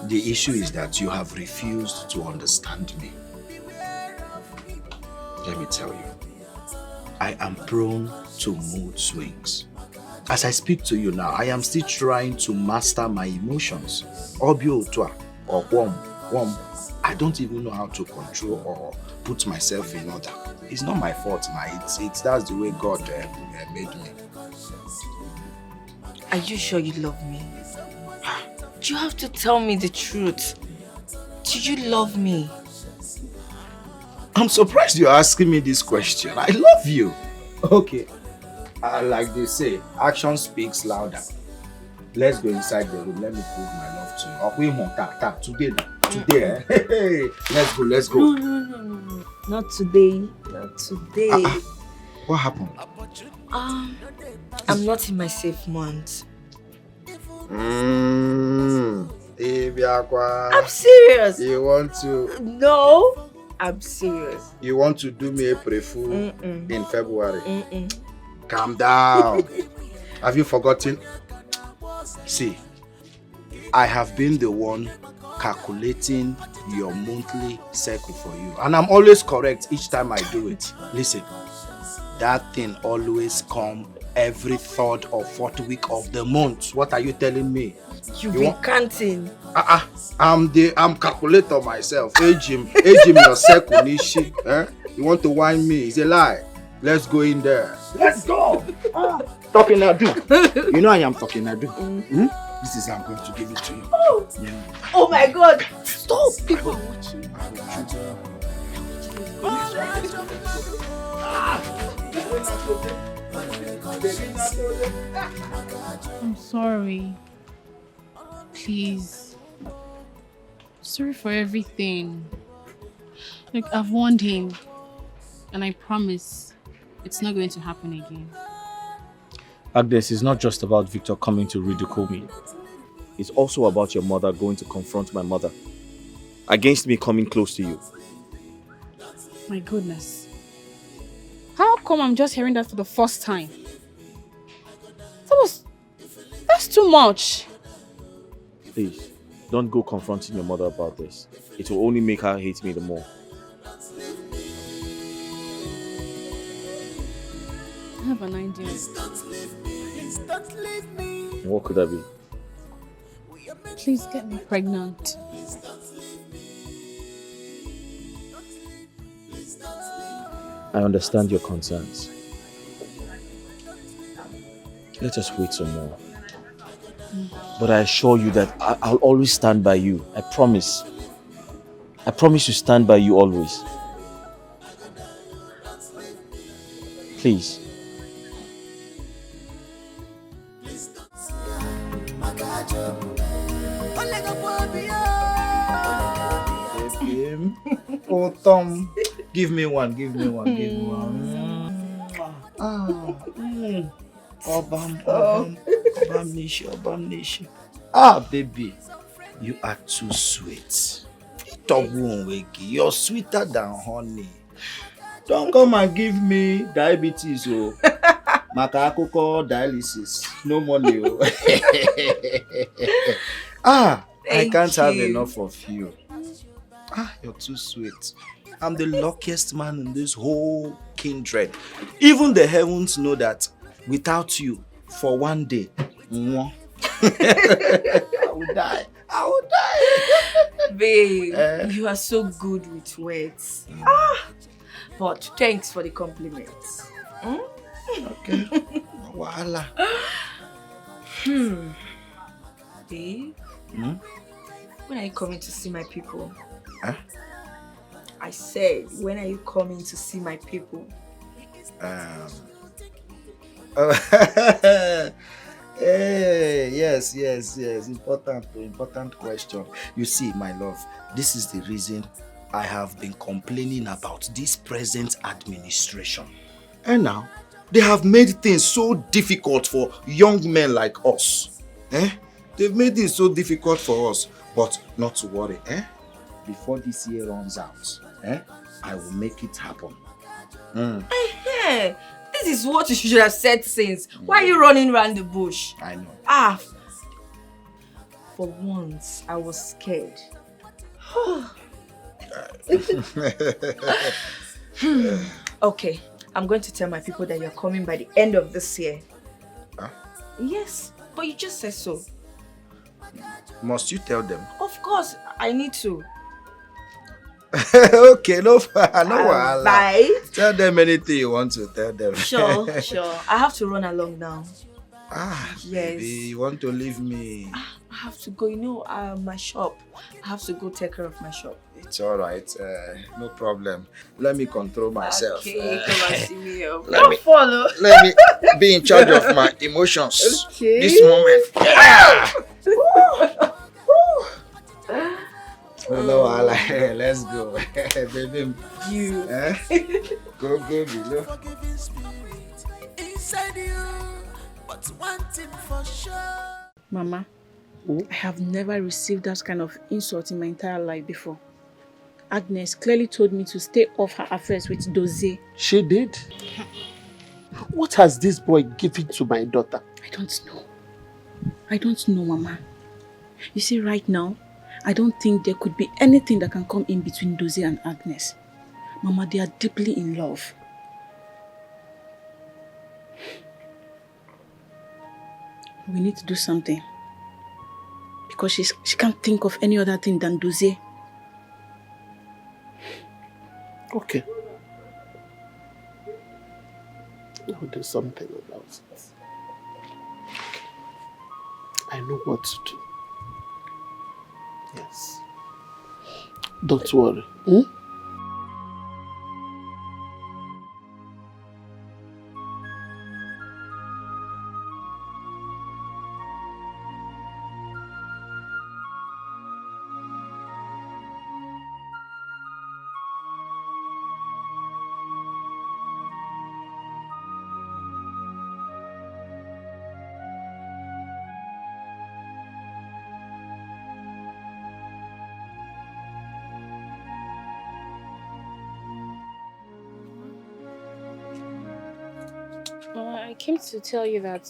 the issue is that you have refused to understand me. Let me tell you, I am prone to mood swings. As I speak to you now, I am still trying to master my emotions. Obio or warm. I don't even know how to control or put myself in order. It's not my fault, it's that's the way God made me. Are you sure you love me? You have to tell me the truth. Do you love me? I'm surprised you're asking me this question. I love you. Okay. Like they say, action speaks louder. Let's go inside the room. Let me prove my love to you. Today. Hey. Let's go. No. Not today. What happened? I'm not in my safe month. I'm serious. You want to? No, I'm serious. You want to do me a pre-fool in February? Calm down. Have you forgotten? See, I have been the one calculating your monthly cycle for you. And I'm always correct each time I do it. Listen, that thing always comes every 3rd or 4th week of the month. What are you telling me? You be counting. I'm calculator myself. Age him your circle, nishi. You want to whine me? It's a lie. Let's go in there. Let's go. Talking I do. You know I am talking I do. This is how I'm going to give it to you. Oh my God! Stop! People are watching. I'm sorry. Please. Sorry for everything. Look, I've warned him. And I promise it's not going to happen again. Agnes, it's not just about Victor coming to ridicule me. It's also about your mother going to confront my mother. Against me coming close to you. My goodness. How come I'm just hearing that for the first time? That's too much. Please, don't go confronting your mother about this. It will only make her hate me the more. I have an idea. What could that be? Please get me pregnant. I understand your concerns. Let us wait some more. But I assure you that I'll always stand by you. I promise. I promise to stand by you always. Please. Oh, Tom, give me one. Obam Nishi. Ah, baby, you are too sweet. You're sweeter than honey. Don't come and give me diabetes, oh. Makakoko dialysis. No money, oh. I can't have enough of you. You're too sweet. I'm the luckiest man in this whole kindred. Even the heavens know that without you, for one day, I will die. Babe, you are so good with words. But thanks for the compliments. Okay. Voila. Babe, when are you coming to see my people? I said, when are you coming to see my people? Hey, yes. Important question. You see, my love, this is the reason I have been complaining about this present administration. And now, they have made things so difficult for young men like us. They've made things so difficult for us. But not to worry, before this year runs out, I will make it happen. This is what you should have said since. Why are you running around the bush? I know. For once, I was scared. Okay, I'm going to tell my people that you're coming by the end of this year. Yes, but you just said so. Must you tell them? Of course, I need to. Okay, no wahala. Bye. Tell them anything you want to tell them. Sure. I have to run along now. Yes. Baby, you want to leave me? I have to go, my shop. I have to go take care of my shop. It's alright, no problem. Let me control myself. Okay, come and see me. Let me be in charge of my emotions. Okay. This moment. No, let's go. Baby. You. Go below. Mama, I have never received that kind of insult in my entire life before. Agnes clearly told me to stay off her affairs with Dozie. She did? What has this boy given to my daughter? I don't know, Mama. You see, right now, I don't think there could be anything that can come in between Dozie and Agnes. Mama, they are deeply in love. We need to do something. Because she can't think of any other thing than Dozie. Okay. I'll do something about it. I know what to do. Yes. Don't worry. I came to tell you that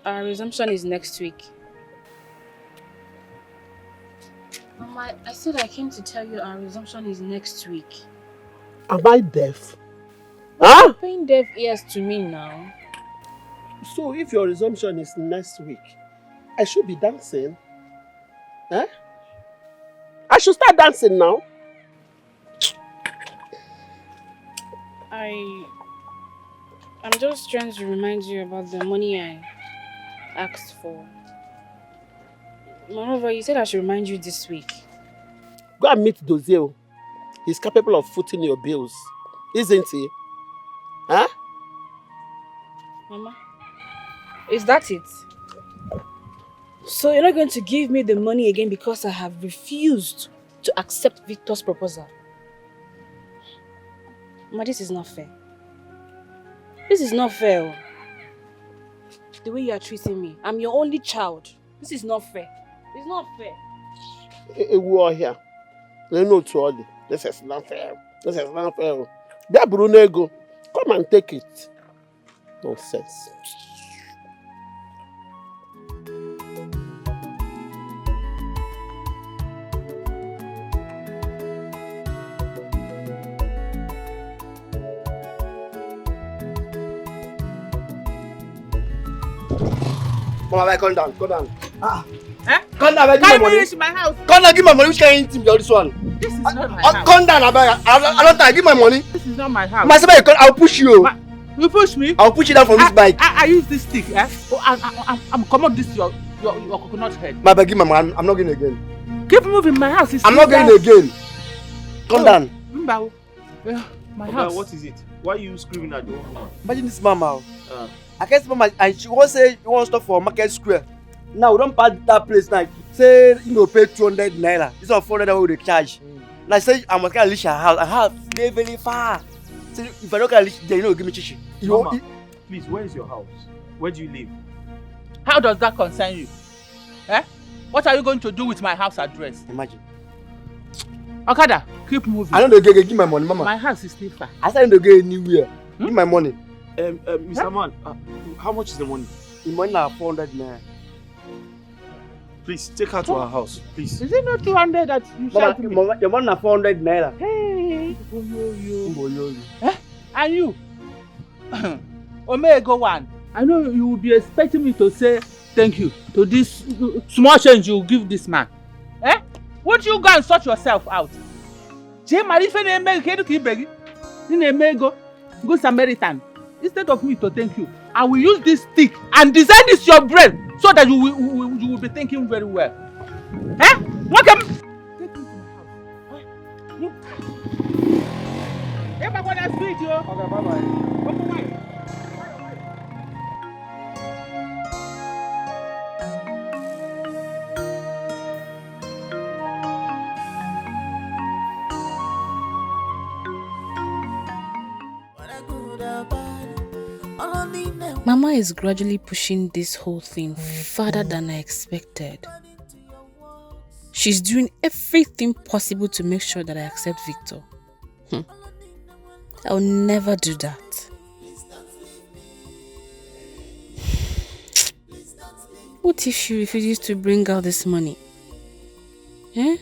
our resumption is next week. Mama, I said I came to tell you our resumption is next week. Am I deaf? You're paying deaf ears to me now. So if your resumption is next week, I should be dancing? I should start dancing now? I'm just trying to remind you about the money I asked for. Moreover, you said I should remind you this week. Go and meet Dozie. He's capable of footing your bills, isn't he? Huh? Mama, is that it? So you're not going to give me the money again because I have refused to accept Victor's proposal? Mama, this is not fair. This is not fair. The way you are treating me. I'm your only child. This is not fair. It's not fair. We are here. They know to all. This is not fair. This is not fair. That Bruno go. Come and take it. Nonsense. Mama, come down, come down. Eh? Come down, give my money. Reach my house. Come down, give my money. Which kind of thing be this one? This is not my house. Come down, I don't time. Give my money. This is not my house. Myself, I'll push you. You push me? I'll push you down from this bike. I use this stick, eh? Oh, I'm come on this your coconut head. My bag, give my money. I'm not going again. Keep moving, my house is I'm not going again. Come down. Remember, my house. What is it? Why are you screaming at your woman? Imagine this mama. I guess mama, and she won't say you want to stop for Market Square. Now we don't pass that place now. Say you know pay 200 naira. This is 400 naira we dey charge. Now say I must can reach her house. Her house dey very far. So if I don't can reach there, you know give me chichi. Mama, please, where is your house? Where do you live? How does that concern you? Eh? What are you going to do with my house address? Imagine. Okada, keep moving. I don't give my money, mama. My house is still far. I said I don't go anywhere. Give my money. Mr. Man, how much is the money? The money na 400 naira. Please take her to our house, please. Is it not 200 that you said to me? Mama, your money na 400 naira. Hey, eh? And you, Omega one. I know you will be expecting me to say thank you to this small change you give this man. Eh? Won't you go and sort yourself out? Good Samaritan. Instead of me to thank you, I will use this stick and design this your brain so that you will be thinking very well. Eh? Welcome. Take me to my house. If I'm gonna speak you. Okay, bye-bye. Mama is gradually pushing this whole thing further than I expected. She's doing everything possible to make sure that I accept Victor. I'll never do that. What if she refuses to bring out this money? Eh?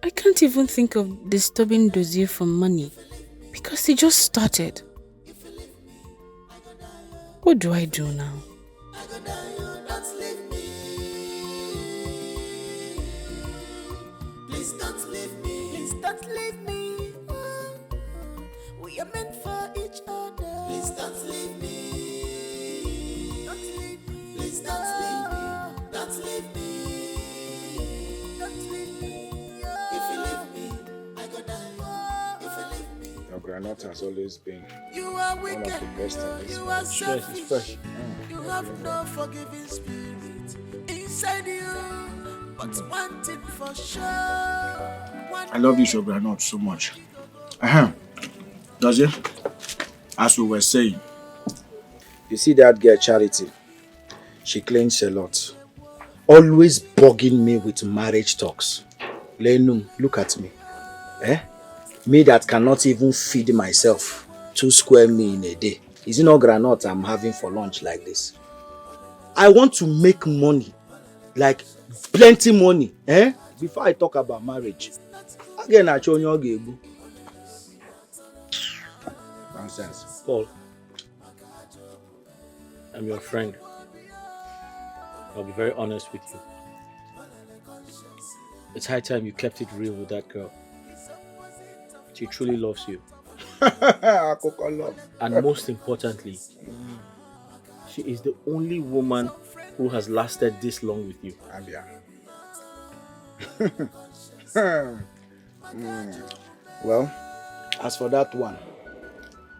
I can't even think of disturbing Dozie for money because he just started. What do I do now? Please don't leave me. Please don't leave me. We are meant for each other. Please don't leave me. Don't leave me. Please don't leave me. Don't leave me. Don't leave me. If you leave me, I go die. If you leave me. Your granite has always been You are one of wicked. the best in this You are world. selfish. You have no forgiving spirit inside you. But one thing for sure. I love this your granite so much. Does it? As we were saying. You see that girl Charity? She claims a lot. Always bugging me with marriage talks. Lenum, look at me. Me that cannot even feed myself 2 square meals in a day. Is it not granite I'm having for lunch like this? I want to make money. Like plenty money. Before I talk about marriage. Again, I show you. Nonsense. Paul, I'm your friend. I'll be very honest with you. It's high time you kept it real with that girl. She truly loves you. And most importantly, she is the only woman who has lasted this long with you. Well, as for that one,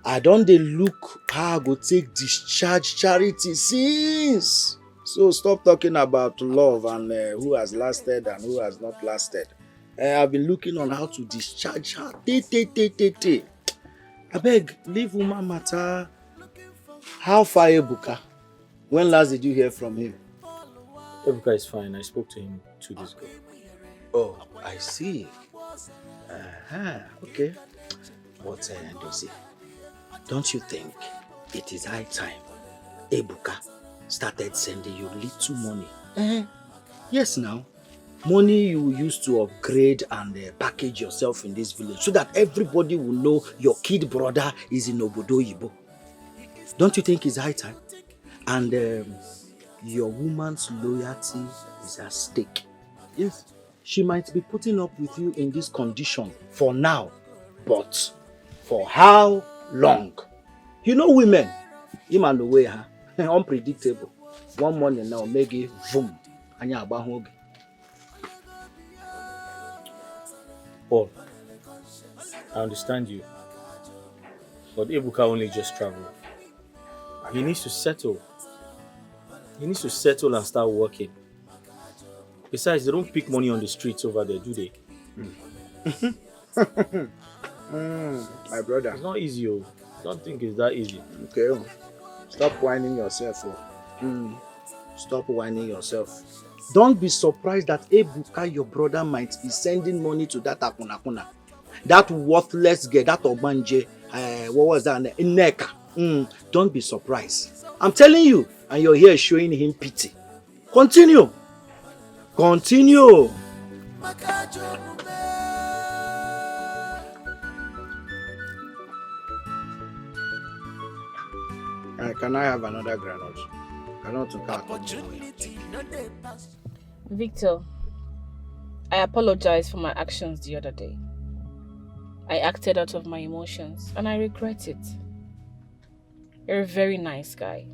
I don't dey look how I go take discharge Charity since. So stop talking about love and who has lasted and who has not lasted. I've been looking on how to discharge her. I beg, leave woman matter. How far Ebuka? When last did you hear from him? Ebuka is fine. I spoke to him 2 days ago. Oh, I see. Okay. But Ndosi, don't you think it is high time Ebuka started sending you little money? Yes, now. Money you used to upgrade and package yourself in this village so that everybody will know your kid brother is in Obodo Yibo. Don't you think it's high time? And your woman's loyalty is at stake. Yes. She might be putting up with you in this condition for now, but for how long? You know women, him and the way, unpredictable. One morning now, make it boom, and you're about home. Paul, I understand you, but Ebuka only just traveled. He needs to settle. He needs to settle and start working. Besides, they don't pick money on the streets over there, do they? My brother. It's not easy, oh. Don't think it's that easy. Okay. Stop whining yourself. Stop whining yourself. Don't be surprised that Ebuka, your brother, might be sending money to that Akunakuna. That worthless girl, that Obanje, what was that? Neka. Don't be surprised. I'm telling you, and you're here showing him pity. Continue. Continue. Can I have another granite? Victor, I apologize for my actions the other day. I acted out of my emotions and I regret it. You're a very nice guy.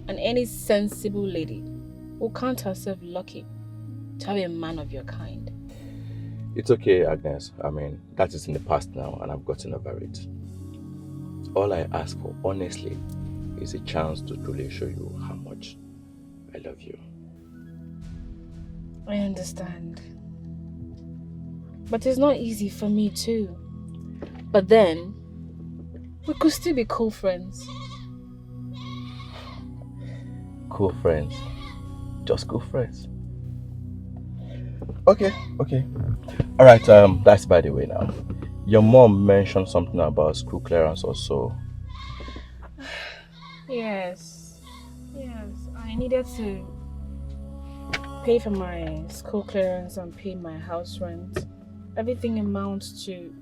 And any sensible lady will count herself lucky to have a man of your kind. It's okay, Agnes. I mean, that is in the past now and I've gotten over it. All I ask for, honestly, is a chance to truly show you how much I love you. I understand. But it's not easy for me too. But then, we could still be cool friends. Cool friends. Just cool friends. Okay. Alright, that's by the way now. Your mom mentioned something about school clearance or so. Yes. I needed to pay for my school clearance and pay my house rent. Everything amounts to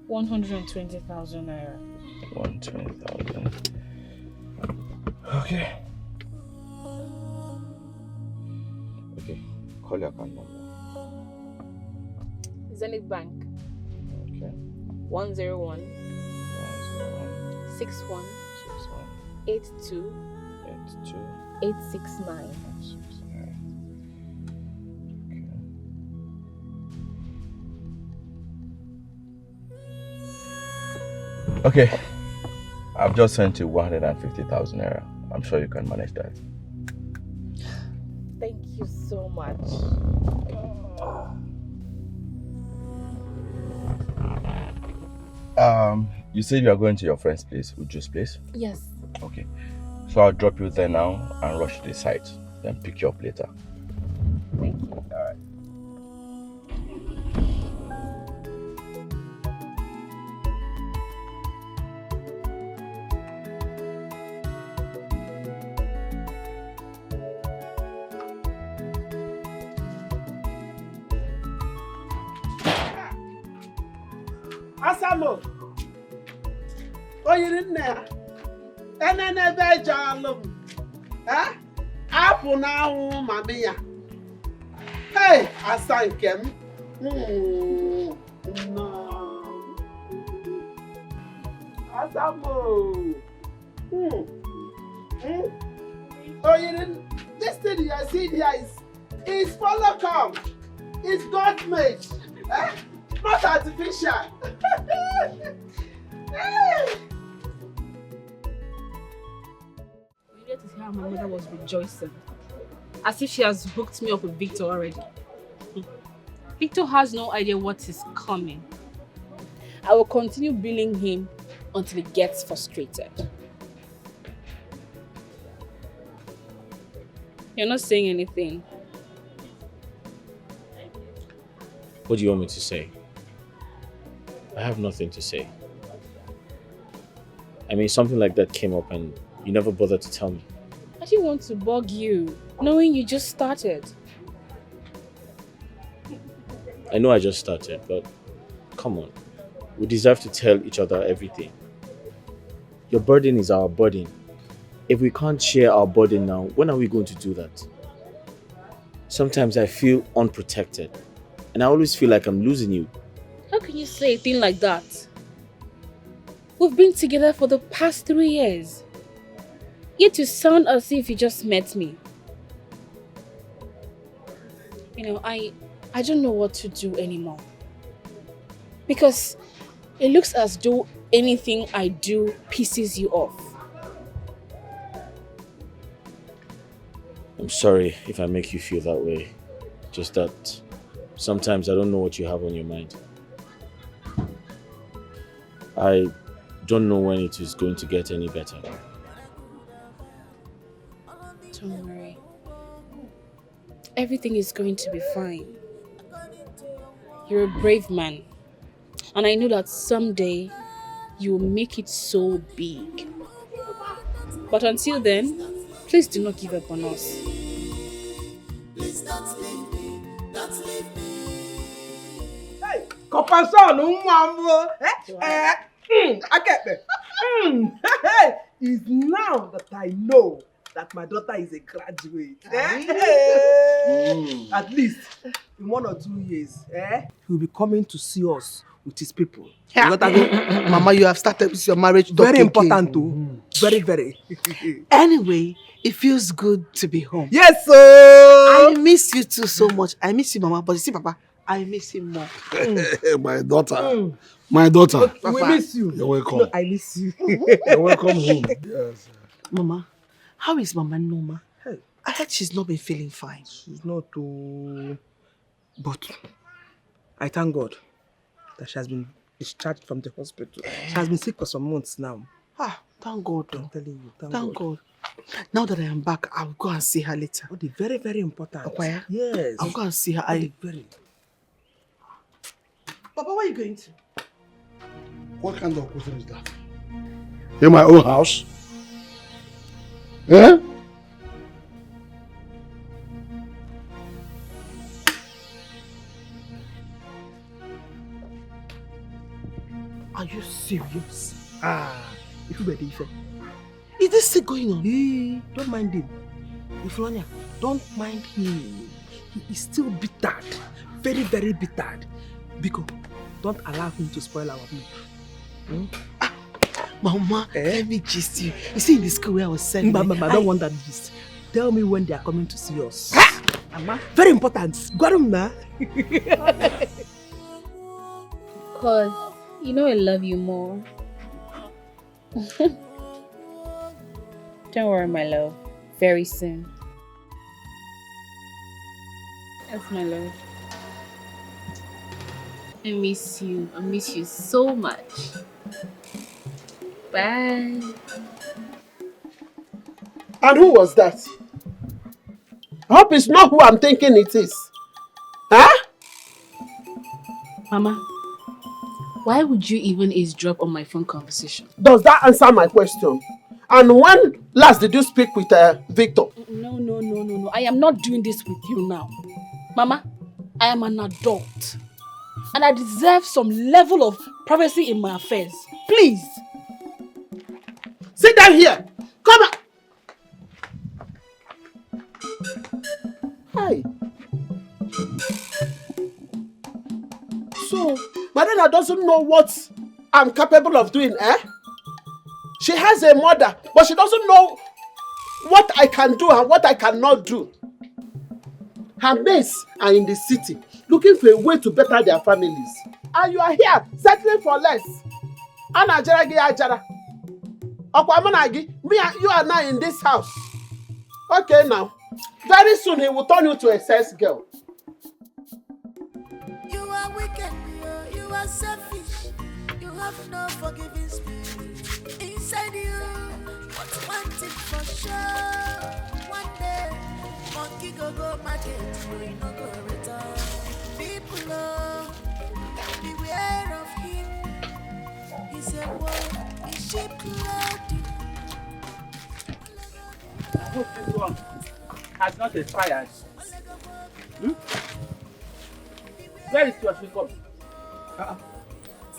120,000 naira. 120,000. Okay. Call your account number. Zenith Bank. Okay. 101 61 82 869. Okay. I've just sent you 150,000 naira. I'm sure you can manage that. Thank you so much. You said you are going to your friend's place, Uju's place? Yes. Okay. So I'll drop you there now and rush to the site. Then pick you up later. Thank you. Alright. Asamo, oyiri nne ya, enenebe eje alụ m, apụ n'ahụ mami ya. Hey, asa nke m. Awesome. Oh, you didn't. This thing you are seeing here is follow come. It's God made. Eh? Not artificial. You get to see how my mother was rejoicing. As if she has hooked me up with Victor already. Victor has no idea what is coming. I will continue billing him until he gets frustrated. You're not saying anything. What do you want me to say? I have nothing to say. I mean, something like that came up and you never bothered to tell me. I didn't want to bug you, knowing you just started. I know I just started, but come on. We deserve to tell each other everything. Your burden is our burden. If we can't share our burden now, when are we going to do that? Sometimes I feel unprotected, and I always feel like I'm losing you. How can you say a thing like that? We've been together for the past 3 years. Yet you sound as if you just met me. You know, I don't know what to do anymore. Because it looks as though anything I do pisses you off. I'm sorry if I make you feel that way. Just that sometimes I don't know what you have on your mind. I don't know when it is going to get any better. Don't worry. Everything is going to be fine. You're a brave man. And I know that someday you will make it so big. But until then, please do not give up on us. Please don't leave me, don't leave me. Hey, Kopanson, Mambo. I get it. It's now that I know that my daughter is a graduate. At least in 1 or 2 years, he'll be coming to see us with his people. Mama, you have started with your marriage. Very important too. Very, very. Anyway, it feels good to be home. Yes, sir. I miss you too so much. I miss you, Mama. But you see, Papa, I miss him more. My daughter. My daughter. We miss you. You're welcome. No, I miss you. You're welcome home. Yes. Mama, how is Mama Noma? Hey. I heard she's not been feeling fine. She's not too... But I thank God that she has been discharged from the hospital. She has been sick for some months now. Thank God. I'm telling you, Thank God. Now that I am back, I'll go and see her later. Oh, very, very important. Okwaya? Yes. I'll go and see her. Very. Papa, where are you going to? What kind of question is that? In my own house? Eh? Are you serious? If you were the Is this still going on? Hey, don't mind him. Iflonia, don't mind him. He is still bittered. Very, very bittered. Biko, don't allow him to spoil our mood. Mama, let me gist you. You see in the school where I was sending Mama, I don't want that gist. Tell me when they are coming to see us. Mama, very important. Got him now. Because you know I love you more. Don't worry, my love. Very soon. That's my love. I miss you. I miss you so much. Bye. And who was that? I hope it's not who I'm thinking it is. Huh? Mama, why would you even eavesdrop on my phone conversation? Does that answer my question? And when last did you speak with Victor? No. I am not doing this with you now. Mama, I am an adult. And I deserve some level of privacy in my affairs. Please. Sit down here. Come on. Hi. So, Madonna doesn't know what I'm capable of doing, eh? She has a mother, but she doesn't know what I can do and what I cannot do. Her mates are in the city looking for a way to better their families. And you are here settling for less. Ana jara gi ajara. Me and you are now in this house. Okay now. Very soon he will turn you to a sex girl. You are wicked, you are selfish. You have no forgiving spirit inside you. But one thing for sure, one day, monkey go market, we no go return. People beware of him. He's a wolf in sheep clothing. I hope this one has not expired. Where is your chewing gum?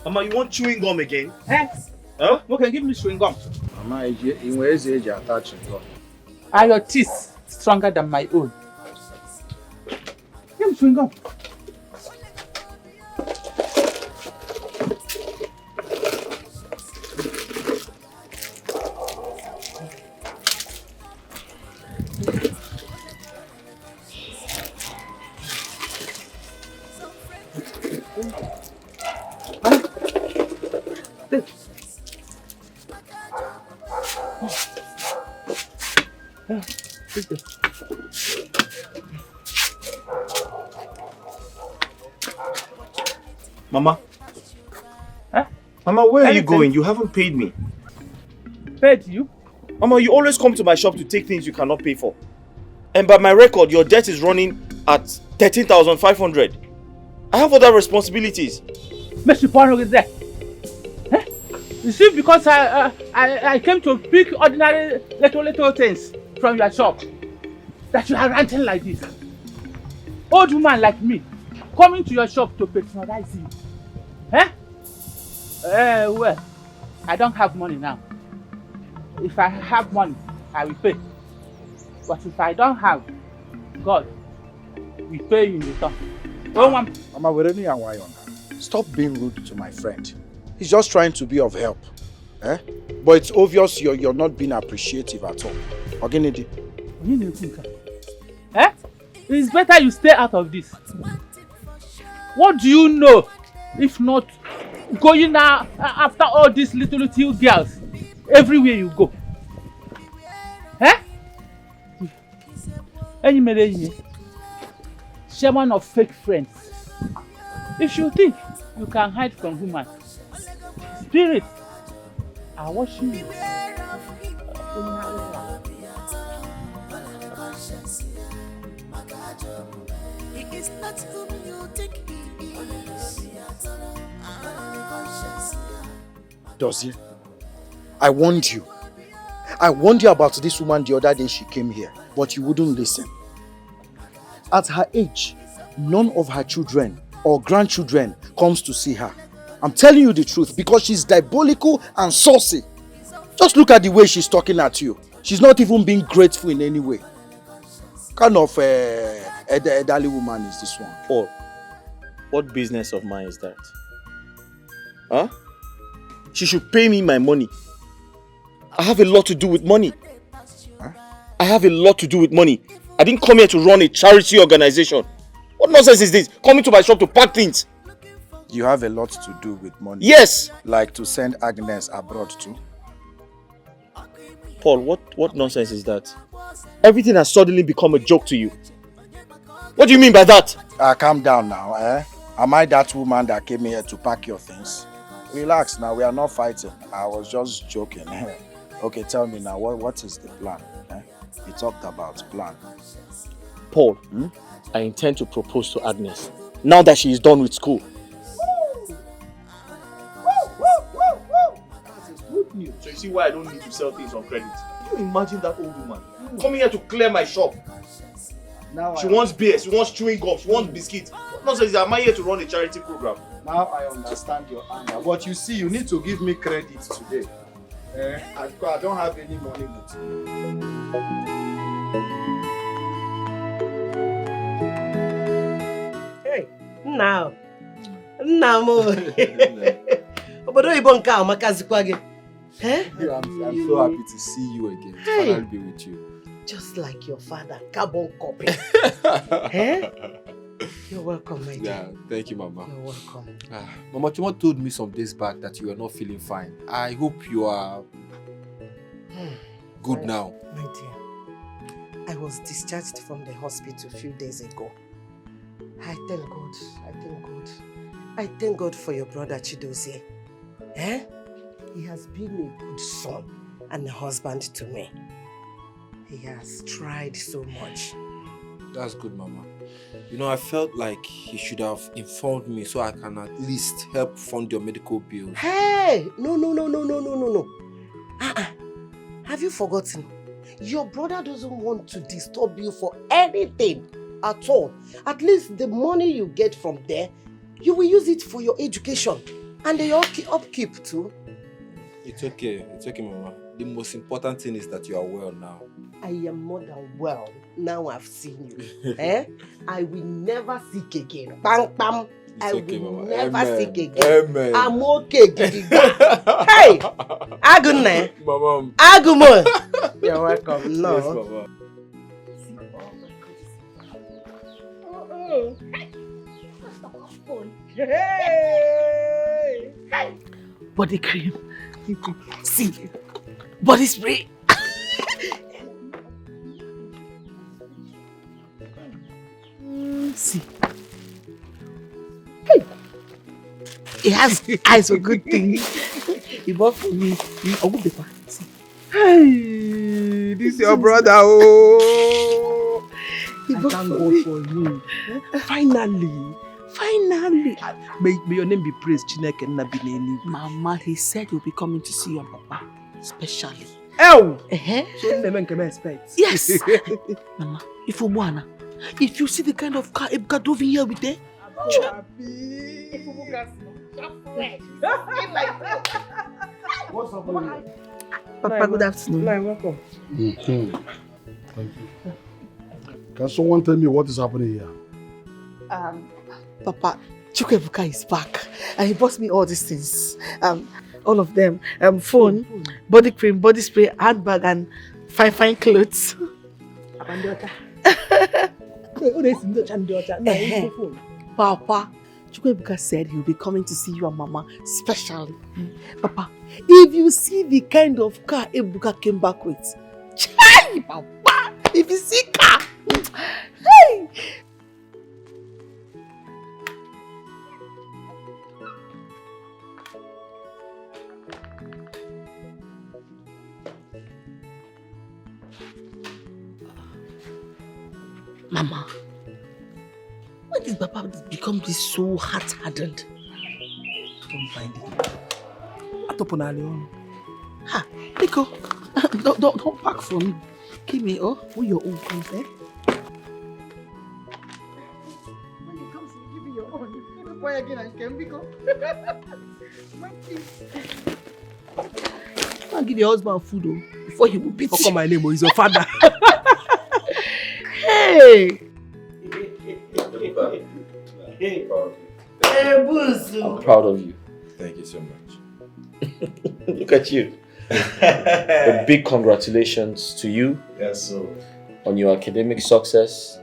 Mama, you want chewing gum again? Eh? Huh? Okay, give me chewing gum. Mama, in where is age attaching gum? Are your teeth stronger than my own? Give me chewing gum. Mama. Huh? Mama, where are you going? You haven't paid me. Paid you? Mama, you always come to my shop to take things you cannot pay for. And by my record, your debt is running at 13,500. I have other responsibilities. Mr. Pono is there. Eh? You see, because I came to pick ordinary little things from your shop, that you are ranting like this. Old woman like me, coming to your shop to patronize you. Eh? Well, I don't have money now. If I have money, I will pay. But if I don't have, God will pay you in return. Mama, we're only on. Stop being rude to my friend. He's just trying to be of help. Eh? But it's obvious you're not being appreciative at all. Ogenidi. Eh? It's better you stay out of this. What do you know if not going now after all these little girls everywhere you go? Eh? Shaman of fake friends. If you think you can hide from human, spirits are watching you. He is not whom you think he is. Dozie, I warned you. I warned you about this woman the other day she came here, but you wouldn't listen. At her age, none of her children or grandchildren comes to see her. I'm telling you the truth because she's diabolical and saucy. Just look at the way she's talking at you. She's not even being grateful in any way. What kind of elderly woman is this one? Paul, what business of mine is that? Huh? She should pay me my money. I have a lot to do with money. Huh? I have a lot to do with money. I didn't come here to run a charity organization. What nonsense is this? Coming to my shop to pack things. You have a lot to do with money? Yes! Like to send Agnes abroad too? Paul, what nonsense is that? Everything has suddenly become a joke to you. What do you mean by that? Calm down now, eh? Am I that woman that came here to pack your things? Relax now, we are not fighting. I was just joking. Okay, tell me now, what is the plan? Eh? You talked about plan. Paul, I intend to propose to Agnes now that she is done with school. Good news. So you see why I don't need to sell things on credit. Can you imagine that old woman coming here to clear my shop? Now she wants beer, she wants chewing gum, she wants biscuits. What nonsense, am I here to run a charity program? Now I understand your anger. But you see, you need to give me credit today. I don't have any money with you. Hey, now. Obodo Ibo nke a makazikwa gị. Eh? I'm so happy to see you again. To Hey. finally be with you. Just like your father, carbon copy. Eh? You're welcome, my dear. Yeah, thank you, Mama. You're welcome. Mama Chuma told me some days back that you are not feeling fine. I hope you are good now. My dear, I was discharged from the hospital a few days ago. I thank God. I thank God. I thank God for your brother Chidozie. Eh? He has been a good son and a husband to me. He has tried so much. That's good, Mama. You know, I felt like he should have informed me so I can at least help fund your medical bills. Hey! No. Have you forgotten? Your brother doesn't want to disturb you for anything at all. At least the money you get from there, you will use it for your education and your upkeep too. It's okay, Mama. The most important thing is that you are well now. I am more than well. Now I've seen you. Eh? I will never sick again. Bang, bang. I okay, will Mama. never Amen. sick again. Amen. I'm okay. Hey! Agune. Mama. Agumo. You're welcome. No. Yes, Mama. Hey! Body cream. See, body spray. See. Hey. He has eyes for good things. He bought for me. A good paper. See. Hey, this is your brother. Oh. He bought thank God for you. Finally. May your name be praised, Chineke Nabineni. Mama, he said you'll be coming to see your papa, especially. Oh! So never can expect. Yes. Mama, if you see the kind of car Ebuka drove in here with them, What's up with you? Papa, good afternoon. Welcome. Thank you. Can someone tell me what is happening here? Papa, Chukwuebuka is back and he bought me all these things. All of them. Phone, body cream, body spray, handbag and fine clothes. Papa, Chukwuebuka said he'll be coming to see you and Mama specially. Papa, if you see the kind of car Ebuka came back with, chai, Papa, if you see car, hey! Mama, why did Papa become this so hard-hardened? Don't mind it. Ha, Nico, don't pack for me. Give me, who your own comes, eh? When it comes to giving your own, why again I can Nico? I'll give your husband food, before he will beat you. How come my name is your father? Hey! I'm proud of you. Thank you so much. Look at you. A big congratulations to you. Yes, sir. On your academic success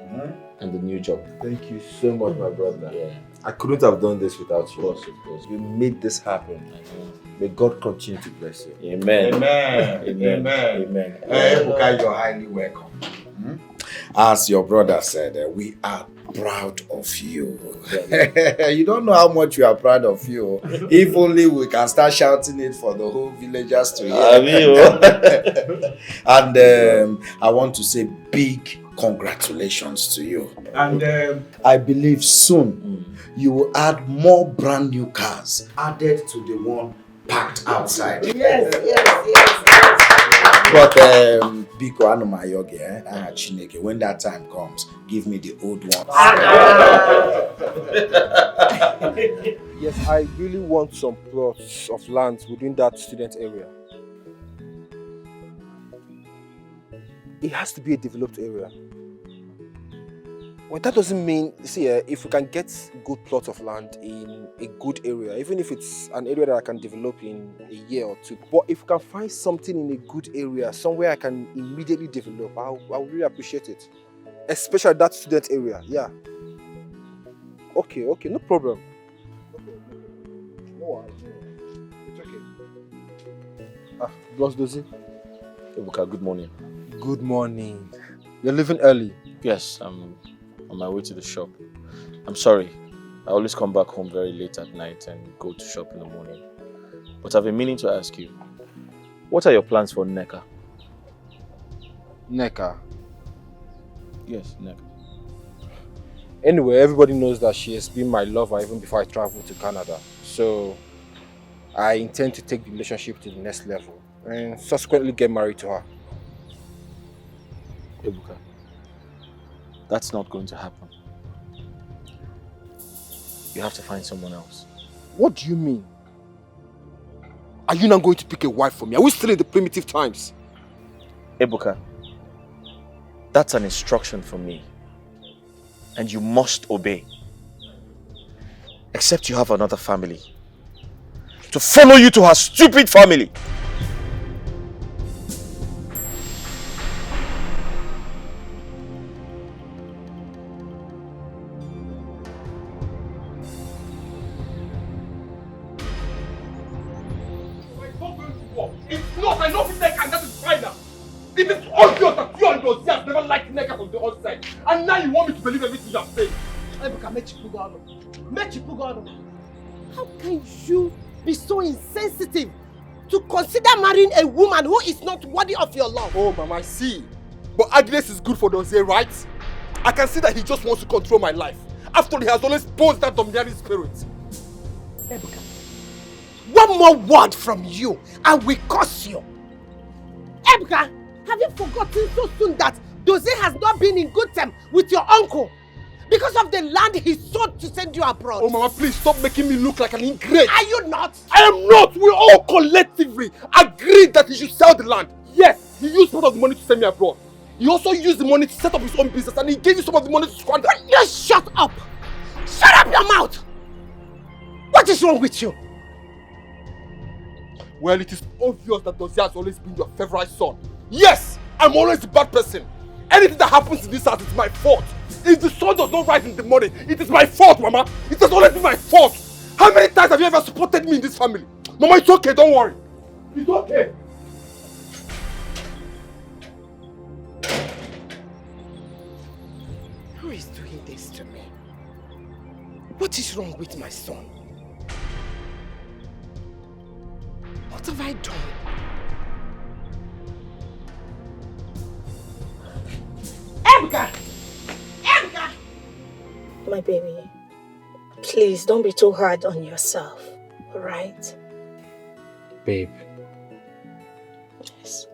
and the new job. Thank you so much, my brother. Yeah. I couldn't have done this without you. Of course. You made this happen. May God continue to bless you. Amen. Amen. Ebuka, you're highly welcome. As your brother said, we are proud of you. You don't know how much we are proud of you. If only we can start shouting it for the whole villagers to hear. And I want to say big congratulations to you. And I believe soon you will add more brand new cars added to the one parked outside. Yes. But Biko Anumayogi, Chineke, when that time comes, give me the old one. Yes, I really want some plots of land within that student area. It has to be a developed area. Well, that doesn't mean, see, if we can get good plots of land in a good area, even if it's an area that I can develop in a year or two, but if we can find something in a good area, somewhere I can immediately develop, I'll really appreciate it. Especially that student area, yeah. Okay, no problem. No, it's okay. Boss Dozie. Ebuka, good morning. Good morning. You're leaving early? Yes, I'm on my way to the shop. I'm sorry. I always come back home very late at night and go to shop in the morning. But I've been meaning to ask you, what are your plans for Nneka? Nneka? Yes, Nneka. Anyway, everybody knows that she has been my lover even before I traveled to Canada. So, I intend to take the relationship to the next level and subsequently get married to her. Ebuka, that's not going to happen. You have to find someone else. What do you mean? Are you not going to pick a wife for me? Are we still in the primitive times? Ebuka, that's an instruction from me. And you must obey. Except you have another family to follow you to her stupid family. It's not, I know Nneka, and that is fine now. It is obvious that you and Dozie have never liked Nneka from the outside. And now you want me to believe everything you have said. How can you be so insensitive to consider marrying a woman who is not worthy of your love? Oh, Mama, I see. But Agnes is good for Dozie, right? I can see that he just wants to control my life. After all, he has always posed that domineering spirit. Ebuka, one more word from you and we curse you. Ebuka, have you forgotten so soon that Dozie has not been in good terms with your uncle because of the land he sold to send you abroad? Oh, Mama, please stop making me look like an ingrate. Are you not? I am not. We all collectively agreed that he should sell the land. Yes, he used part of the money to send me abroad. He also used the money to set up his own business and he gave you some of the money to squander. Just shut up! Shut up your mouth! What is wrong with you? Well, it is obvious that Dozie has always been your favorite son. Yes, I'm always the bad person. Anything that happens in this house is my fault. If the sun does not rise in the morning, it is my fault, Mama. It has always been my fault. How many times have you ever supported me in this family? Mama, it's okay, don't worry. It's okay. Who is doing this to me? What is wrong with my son? What have I done? Ebuka! Ebuka! My baby, please don't be too hard on yourself, alright? Babe. Yes.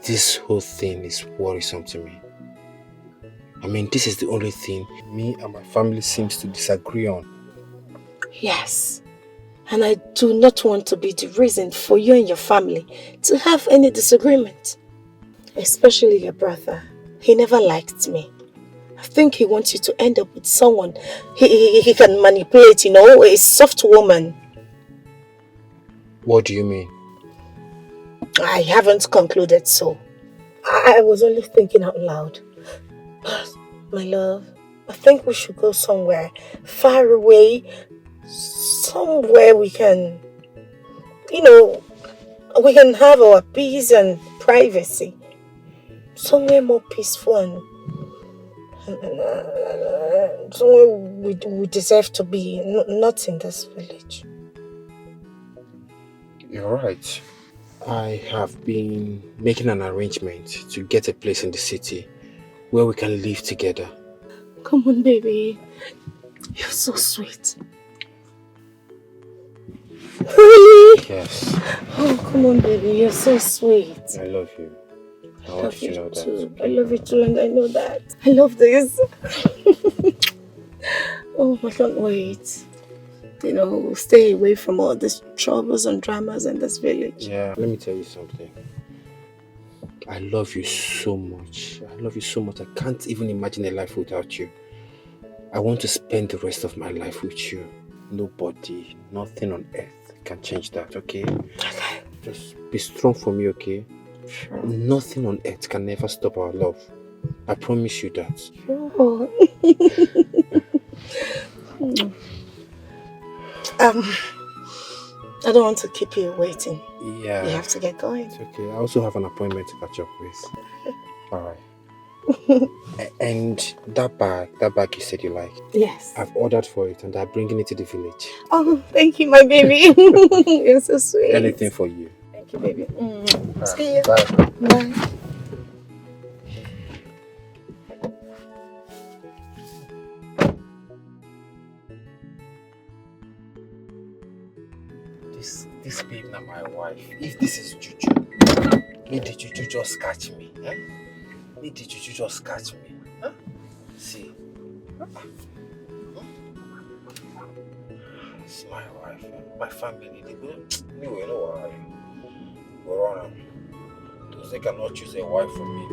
This whole thing is worrisome to me. I mean, this is the only thing me and my family seems to disagree on. Yes. And I do not want to be the reason for you and your family to have any disagreement. Especially your brother. He never liked me. I think he wants you to end up with someone he can manipulate, you know, a soft woman. What do you mean? I haven't concluded so. I was only thinking out loud. My love, I think we should go somewhere far away. Somewhere we can, you know, we can have our peace and privacy. Somewhere more peaceful and somewhere we deserve to be, not in this village. You're right. I have been making an arrangement to get a place in the city where we can live together. Come on, baby. You're so sweet. Really? Yes. Oh, come on, baby. You're so sweet. I love you. I want you to know that. I love you too, and I know that. I love this. Oh, I can't wait. You know, stay away from all these troubles and dramas in this village. Yeah, let me tell you something. I love you so much. I love you so much. I can't even imagine a life without you. I want to spend the rest of my life with you. Nobody, nothing on earth can change that, okay? Just be strong for me, okay? Sure. Nothing on earth can ever stop our love. I promise you that. Sure. I don't want to keep you waiting. Yeah. You have to get going. It's okay. I also have an appointment to catch up with. Alright. And that bag you said you like. Yes. I've ordered for it and I'm bringing it to the village. Oh, thank you, my baby. You're so sweet. Anything for you. Thank you, baby. Alright, See you. bye. Bye. This babe now my wife. If this is juju, may the juju just catch me. Eh? May the juju just catch me. Huh? See. It's my wife. My family. They go. Anyway, no worry. Go on. Those they cannot choose a wife for me.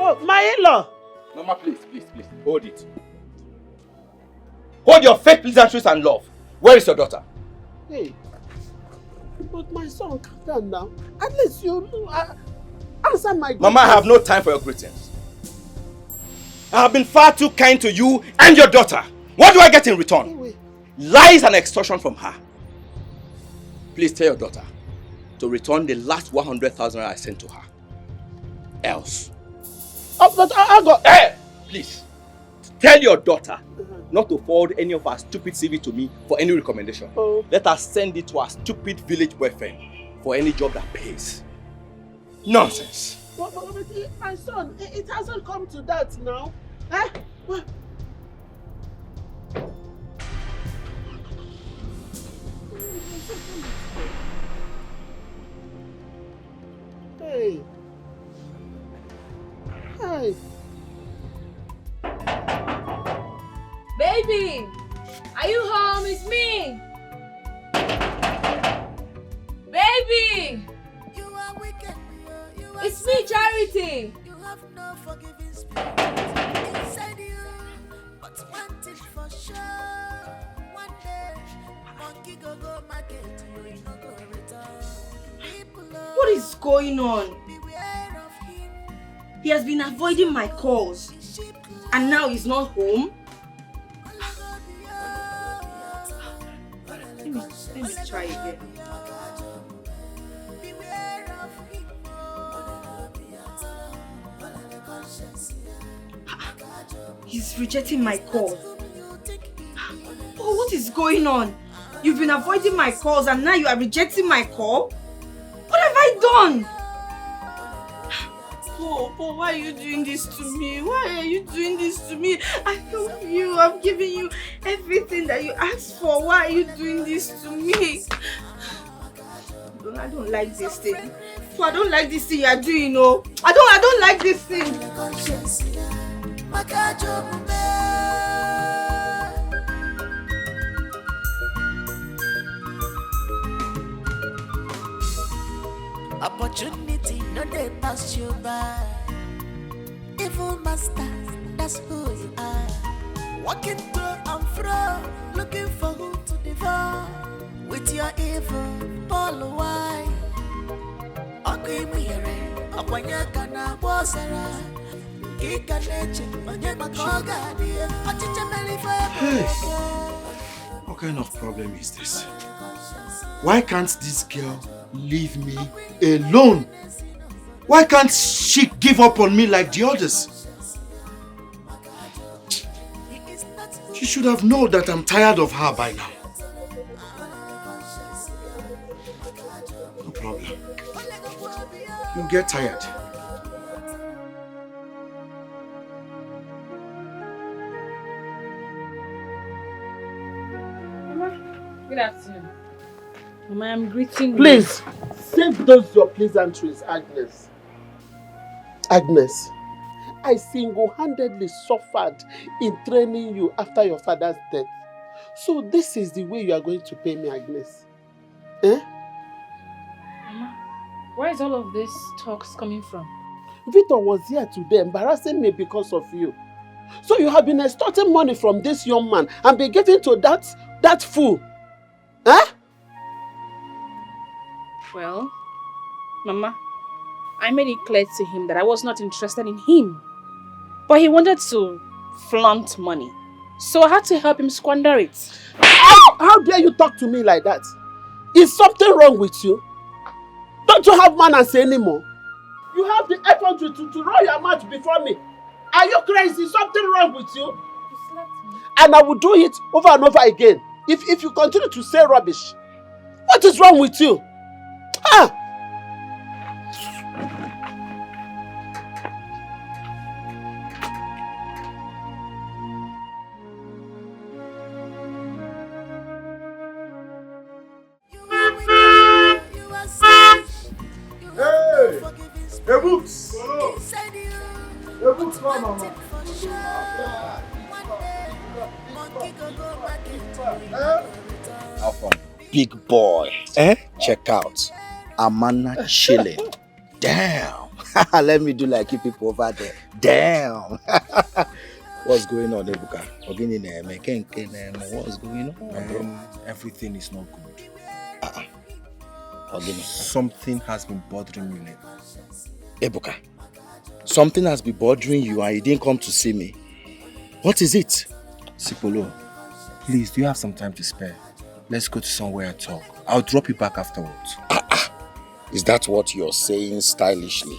Oh, my in-law! Mama, please, hold it. Hold your fake pleasantries and love. Where is your daughter? Hey, but my son, calm down now. At least you answer my greetings. Mama, I have no time for your greetings. I have been far too kind to you and your daughter. What do I get in return? Lies and extortion from her. Please tell your daughter to return the last 100,000 I sent to her. Else. Oh, but I got... Hey! Please. Tell your daughter not to forward any of her stupid CV to me for any recommendation. Oh. Let her send it to her stupid village boyfriend for any job that pays. Nonsense. But my son, it hasn't come to that now. Eh? What? Hey. Hey. Baby, are you home? It's me. Baby, it's me, Charity. You have no forgiving spirit inside you, but one thing for sure, one day, monkey go market, you no go return. What is going on? He has been avoiding my calls, and now he's not home. Let me try again. He's rejecting my call. Oh, what is going on? You've been avoiding my calls and now you are rejecting my call? What have I done? Oh, why are you doing this to me? Why are you doing this to me? I love you. I've given you everything that you asked for. Why are you doing this to me? I don't like this thing. So I don't like this thing you are doing, no. I don't like this thing. Opportunity, no they pass you by. Evil master, that's who you are. Walking through and fro, looking for who to devour. With your evil, Paul why? Okimire, Okwanyaka na Bosara. Kika neche, Onyema Koga, Ochiche Hey, what kind of problem is this? Why can't this girl leave me alone? Why can't she give up on me like the others? She should have known that I'm tired of her by now. No problem. You'll get tired. Mama, good afternoon. Mama, I'm greeting you. Please, save those your pleasantries, Agnes. Agnes, I single-handedly suffered in training you after your father's death. So this is the way you are going to pay me, Agnes. Eh? Mama, where is all of this talks coming from? Victor was here today embarrassing me because of you. So you have been extorting money from this young man and been giving to that fool. Eh? Well, Mama, I made it clear to him that I was not interested in him. But he wanted to flaunt money. So I had to help him squander it. How dare you talk to me like that? Is something wrong with you? Don't you have manners anymore? You have the effort to roll your mouth before me. Are you crazy? Is something wrong with you? You slapped me. And I will do it over and over again. If you continue to say rubbish. What is wrong with you? Ah! Hey! Hey, books! Hey, books, mama. Alpha, big boy. Eh? Check out. Amana chilling. Damn. Let me do like you people over there. Damn. What's going on, Ebuka? What's going on? Everything is not good. Something has been bothering me lately. Ebuka, something has been bothering you and you didn't come to see me. What is it? Sipolo, please, do you have some time to spare? Let's go to somewhere and talk. I'll drop you back afterwards. Is that what you're saying stylishly?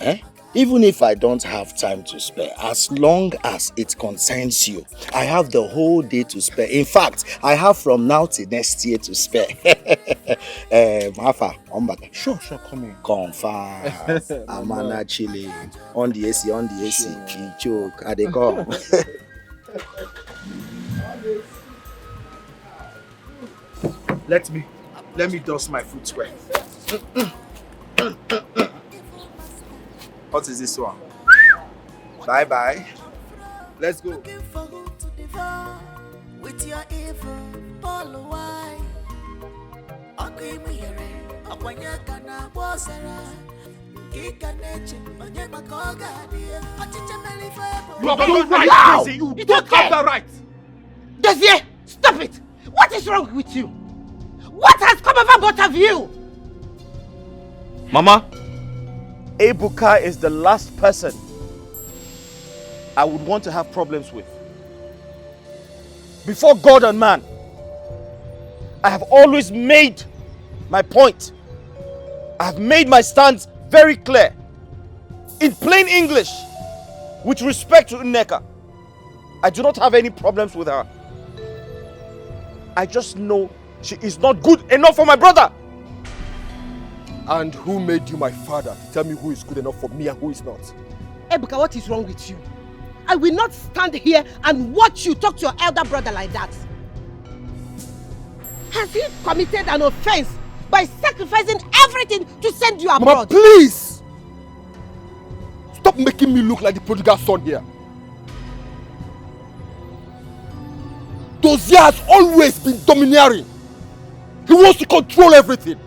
Eh? Even if I don't have time to spare, as long as it concerns you, I have the whole day to spare. In fact, I have from now till next year to spare. Mafa, Sure, come in. Confirm. Amana chilling. On the AC. He choke. They come. Let me dust my footwear. What is this one? Bye. Let's go. With your evil, all why? You are going right, crazy. You don't have that right. Desire, stop it! What is wrong with you? What has come over both of you? Mama, Ebuka is the last person I would want to have problems with. Before God and man, I have always made my point. I have made my stance very clear. In plain English, with respect to Nneka, I do not have any problems with her. I just know she is not good enough for my brother. And who made you my father to tell me who is good enough for me and who is not? Ebuka, what is wrong with you? I will not stand here and watch you talk to your elder brother like that. Has he committed an offense by sacrificing everything to send you abroad? Mama, please! Stop making me look like the prodigal son here. Dozier has always been domineering. He wants to control everything.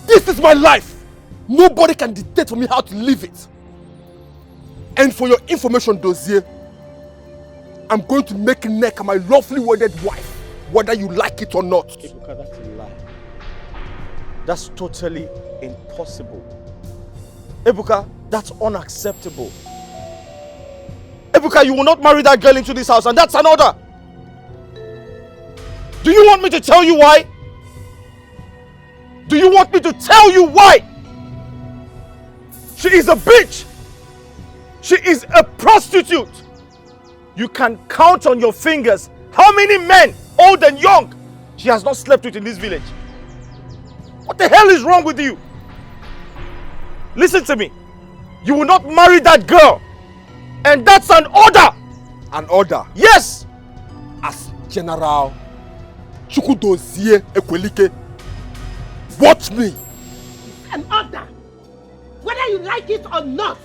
This is my life. Nobody can dictate for me how to live it. And for your information, Dozier, I'm going to make Nneka my lawfully wedded wife, whether you like it or not. Ebuka, that's a lie. That's totally impossible. Ebuka, that's unacceptable. Ebuka, you will not marry that girl into this house, and that's an order. Do you want me to tell you why? Do you want me to tell you why? She is a bitch. She is a prostitute. You can count on your fingers how many men, old and young, she has not slept with in this village. What the hell is wrong with you? Listen to me. You will not marry that girl. And that's an order. An order? Yes. As General Chukwudozie Ekwelike, watch me. An order. Whether you like it or not.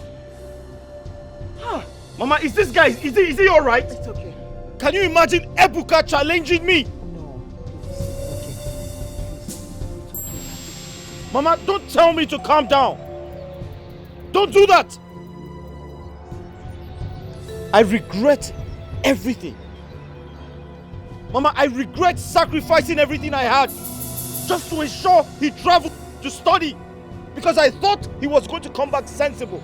Mama, is this guy, is he alright? It's okay. Can you imagine Ebuka challenging me? No. Mama, don't tell me to calm down. Don't do that. I regret everything. Mama, I regret sacrificing everything I had just to ensure he traveled to study because I thought he was going to come back sensible.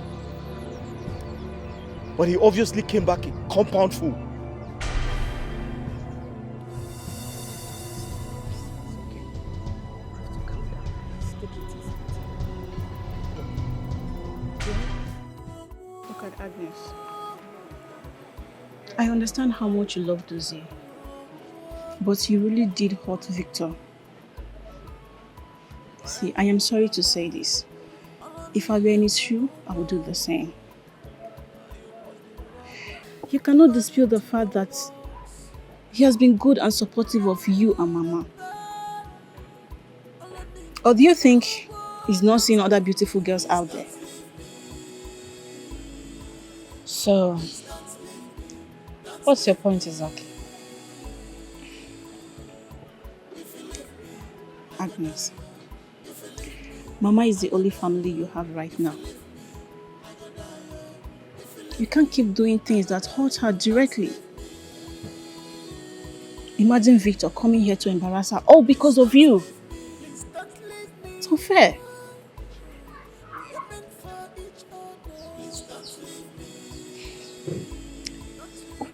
But he obviously came back a compound fool. Look at Agnes. I understand how much you love Dozie, but you really did hurt Victor. See, I am sorry to say this. If I were in his shoe, I would do the same. You cannot dispute the fact that he has been good and supportive of you and Mama. Or do you think he's not seeing other beautiful girls out there? So, what's your point exactly? Agnes, Mama is the only family you have right now. You can't keep doing things that hurt her directly. Imagine Victor coming here to embarrass her all because of you. It's unfair.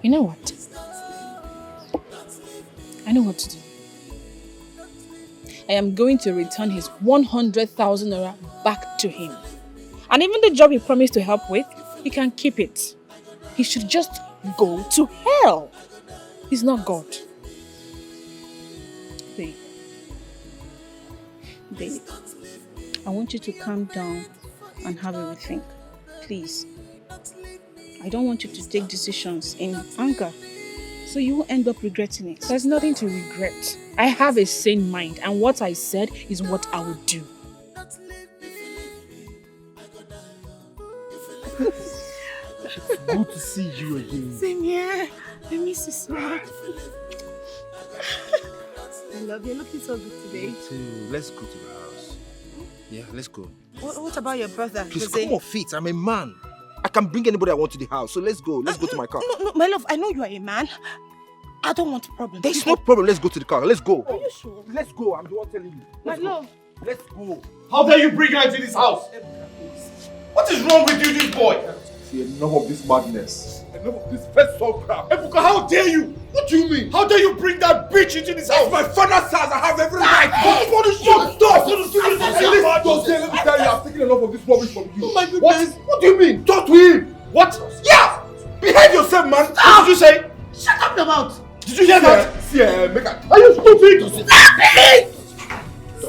You know what? I know what to do. I am going to return his 100,000 naira back to him. And even the job he promised to help with, he can keep it. He should just go to hell. He's not God. Babe. Babe, I want you to calm down and have a rethink. Please. I don't want you to take decisions in anger, so you will end up regretting it. There's nothing to regret. I have a sane mind, and what I said is what I would do. Good to see you again. Same here. I miss you so much. I love you. Looking so good today. Me too. Let's go to the house. Yeah, let's go. What about your brother? Please Jose? come off it. I'm a man. I can bring anybody I want to the house. So let's go. Let's go to my car. No, my love, I know you are a man. I don't want a problem. There's no problem. Let's go to the car. Let's go. Are you sure? Let's go. I'm the one telling you. My love. Let's go. How dare you bring her into this house? What is wrong with you, this boy? See, enough of this madness. Enough of this first soul crap. Ebuka, how dare you? What do you mean? How dare you bring that bitch into this house? It's my father's house. I have every right. What is your stop? Let me tell you, I've taken enough of this rubbish from you. Oh my goodness. What do you mean? Talk to him. What? Yeah! Behave yourself, man. Stop. What did you say? Shut up your mouth. Did you hear that? See, make a... Are you stupid? Stop it!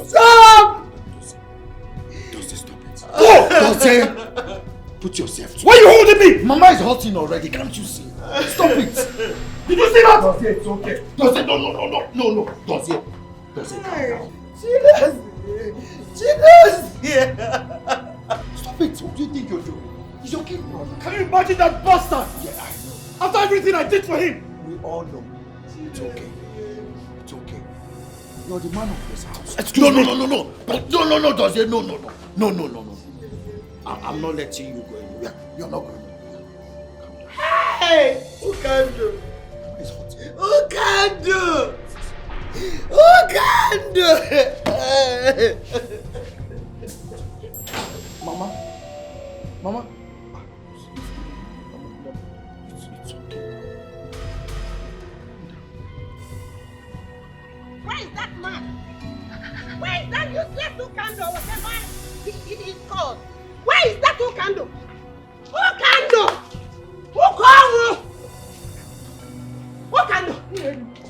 Stop! Stop it. Go! Dose, put yourself... Why are you holding me? Mama is hurting already, can't you see? Stop it. Did you see that? Dose, it's okay. Dose, no. Dose, calm down. Stop it. What do you think you're doing? He's okay, brother. Can you imagine that bastard? Yeah, I know. After everything I did for him. We all know. It's okay. It's okay. You're the man of this house. Excuse me. No. But no, Dose, no. I'm not letting you go anywhere. You're not going anywhere. Hey! Who can do? It's hot. Who can do? Who can do? Mama. It's okay. Where is that man? Where is that useless Ukando, whatever he is called? Where is that Ukando? Ukando! Ukando!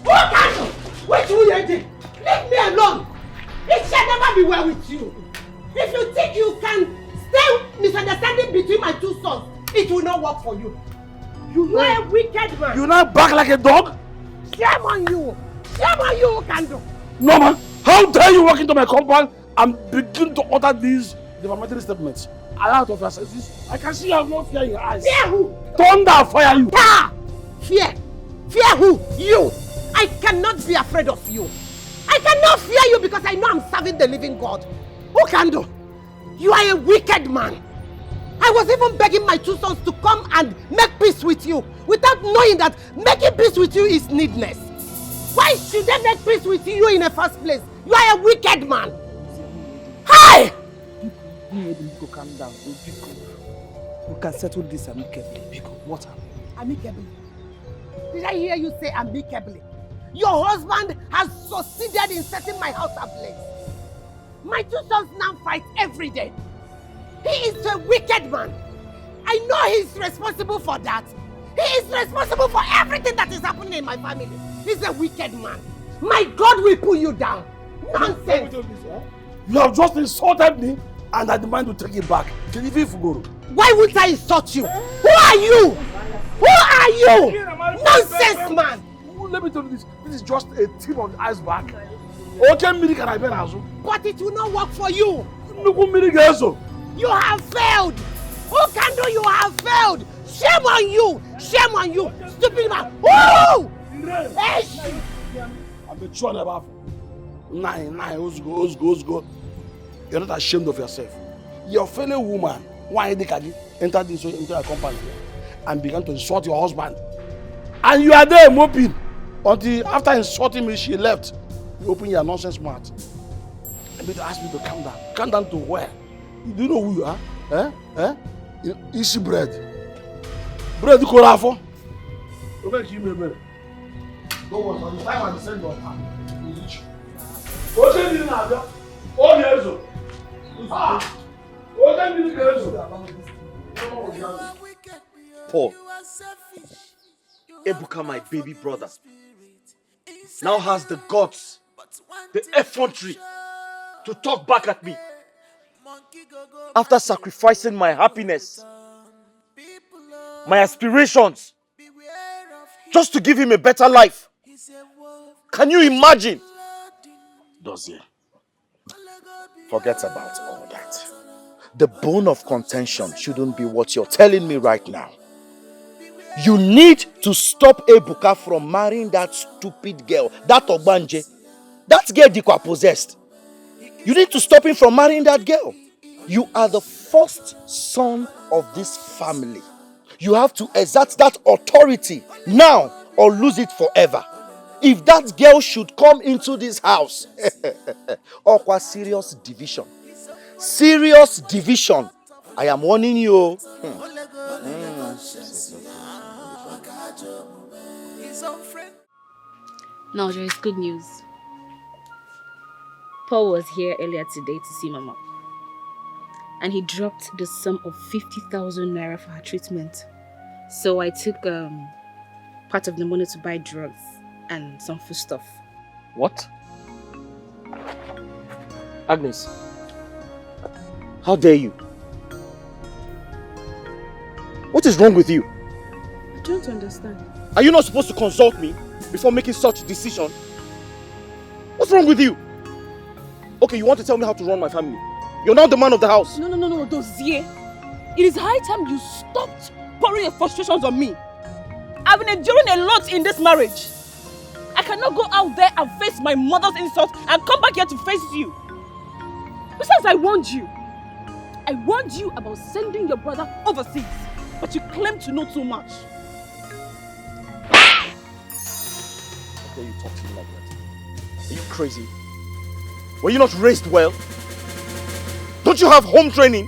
Ukando! Wait till you leave me alone! It shall never be well with you. If you think you can stay misunderstanding between my two sons, it will not work for you. You are a wicked man. You now bark like a dog? Shame on you! Shame on you, Ukando! No, man. How dare you walk into my compound and begin to utter these defamatory statements? Out of your senses. I can see you have no fear in your eyes. Fear who? Thunder fire you. Ah! Fear! Fear who? You. I cannot be afraid of you. I cannot fear you because I know I'm serving the living God. Okando, you are a wicked man. I was even begging my 2 sons to come and make peace with you without knowing that making peace with you is needless. Why should they make peace with you in the first place? You are a wicked man. Hi! Calm down. We can settle this amicably. What happened? Amicably? Did I hear you say amicably? Your husband has succeeded in setting my house ablaze. My 2 sons now fight every day. He is a wicked man. I know he is responsible for that. He is responsible for everything that is happening in my family. He's a wicked man. My God will pull you down. Nonsense. You have just insulted me and I demand to take it back. Why would I insult you? Who are you? Who are you? Nonsense, man. Let me tell you this. This is just a tip on the iceberg. But it will not work for you. You have failed. Okando, you have failed. Shame on you. Shame on you. Stupid man. Woo! I'm the true about nine. Who's go. You're not ashamed of yourself. Your fellow woman, why did you enter into a company and began to insult your husband? And you are there moping until after insulting me, she left. You open your nonsense mouth. And they ask me to calm down. Calm down to where? Do you know who you are? Easy bread. Bread you call for? Don't make you me. Don't worry, by the time I send your car, you reach. What do you mean now? Oh, yes. What do you mean? Paul, Ebuka, my baby brother, now has the guts, the effrontery to talk back at me. After sacrificing my happiness, my aspirations, just to give him a better life. Can you imagine? Dozie, forget about all that. The bone of contention shouldn't be what you're telling me right now. You need to stop Ebuka from marrying that stupid girl, that Ogbanje. That girl Dikwa possessed. You need to stop him from marrying that girl. You are the first son of this family. You have to exert that authority now or lose it forever. If that girl should come into this house, or serious division. Serious division. I am warning you. Now there is good news. Paul was here earlier today to see Mama. And he dropped the sum of 50,000 naira for her treatment. So I took part of the money to buy drugs and some food stuff. What? Agnes, how dare you? What is wrong with you? I don't understand. Are you not supposed to consult me before making such a decision? What's wrong with you? Okay, you want to tell me how to run my family? You're not the man of the house. No, Dozie. It is high time you stopped pouring your frustrations on me. I've been enduring a lot in this marriage. I cannot go out there and face my mother's insults and come back here to face you. Besides, I warned you. I warned you about sending your brother overseas, but you claim to know too much. How dare you talk to me like that? Are you crazy? Were you not raised well? Don't you have home training?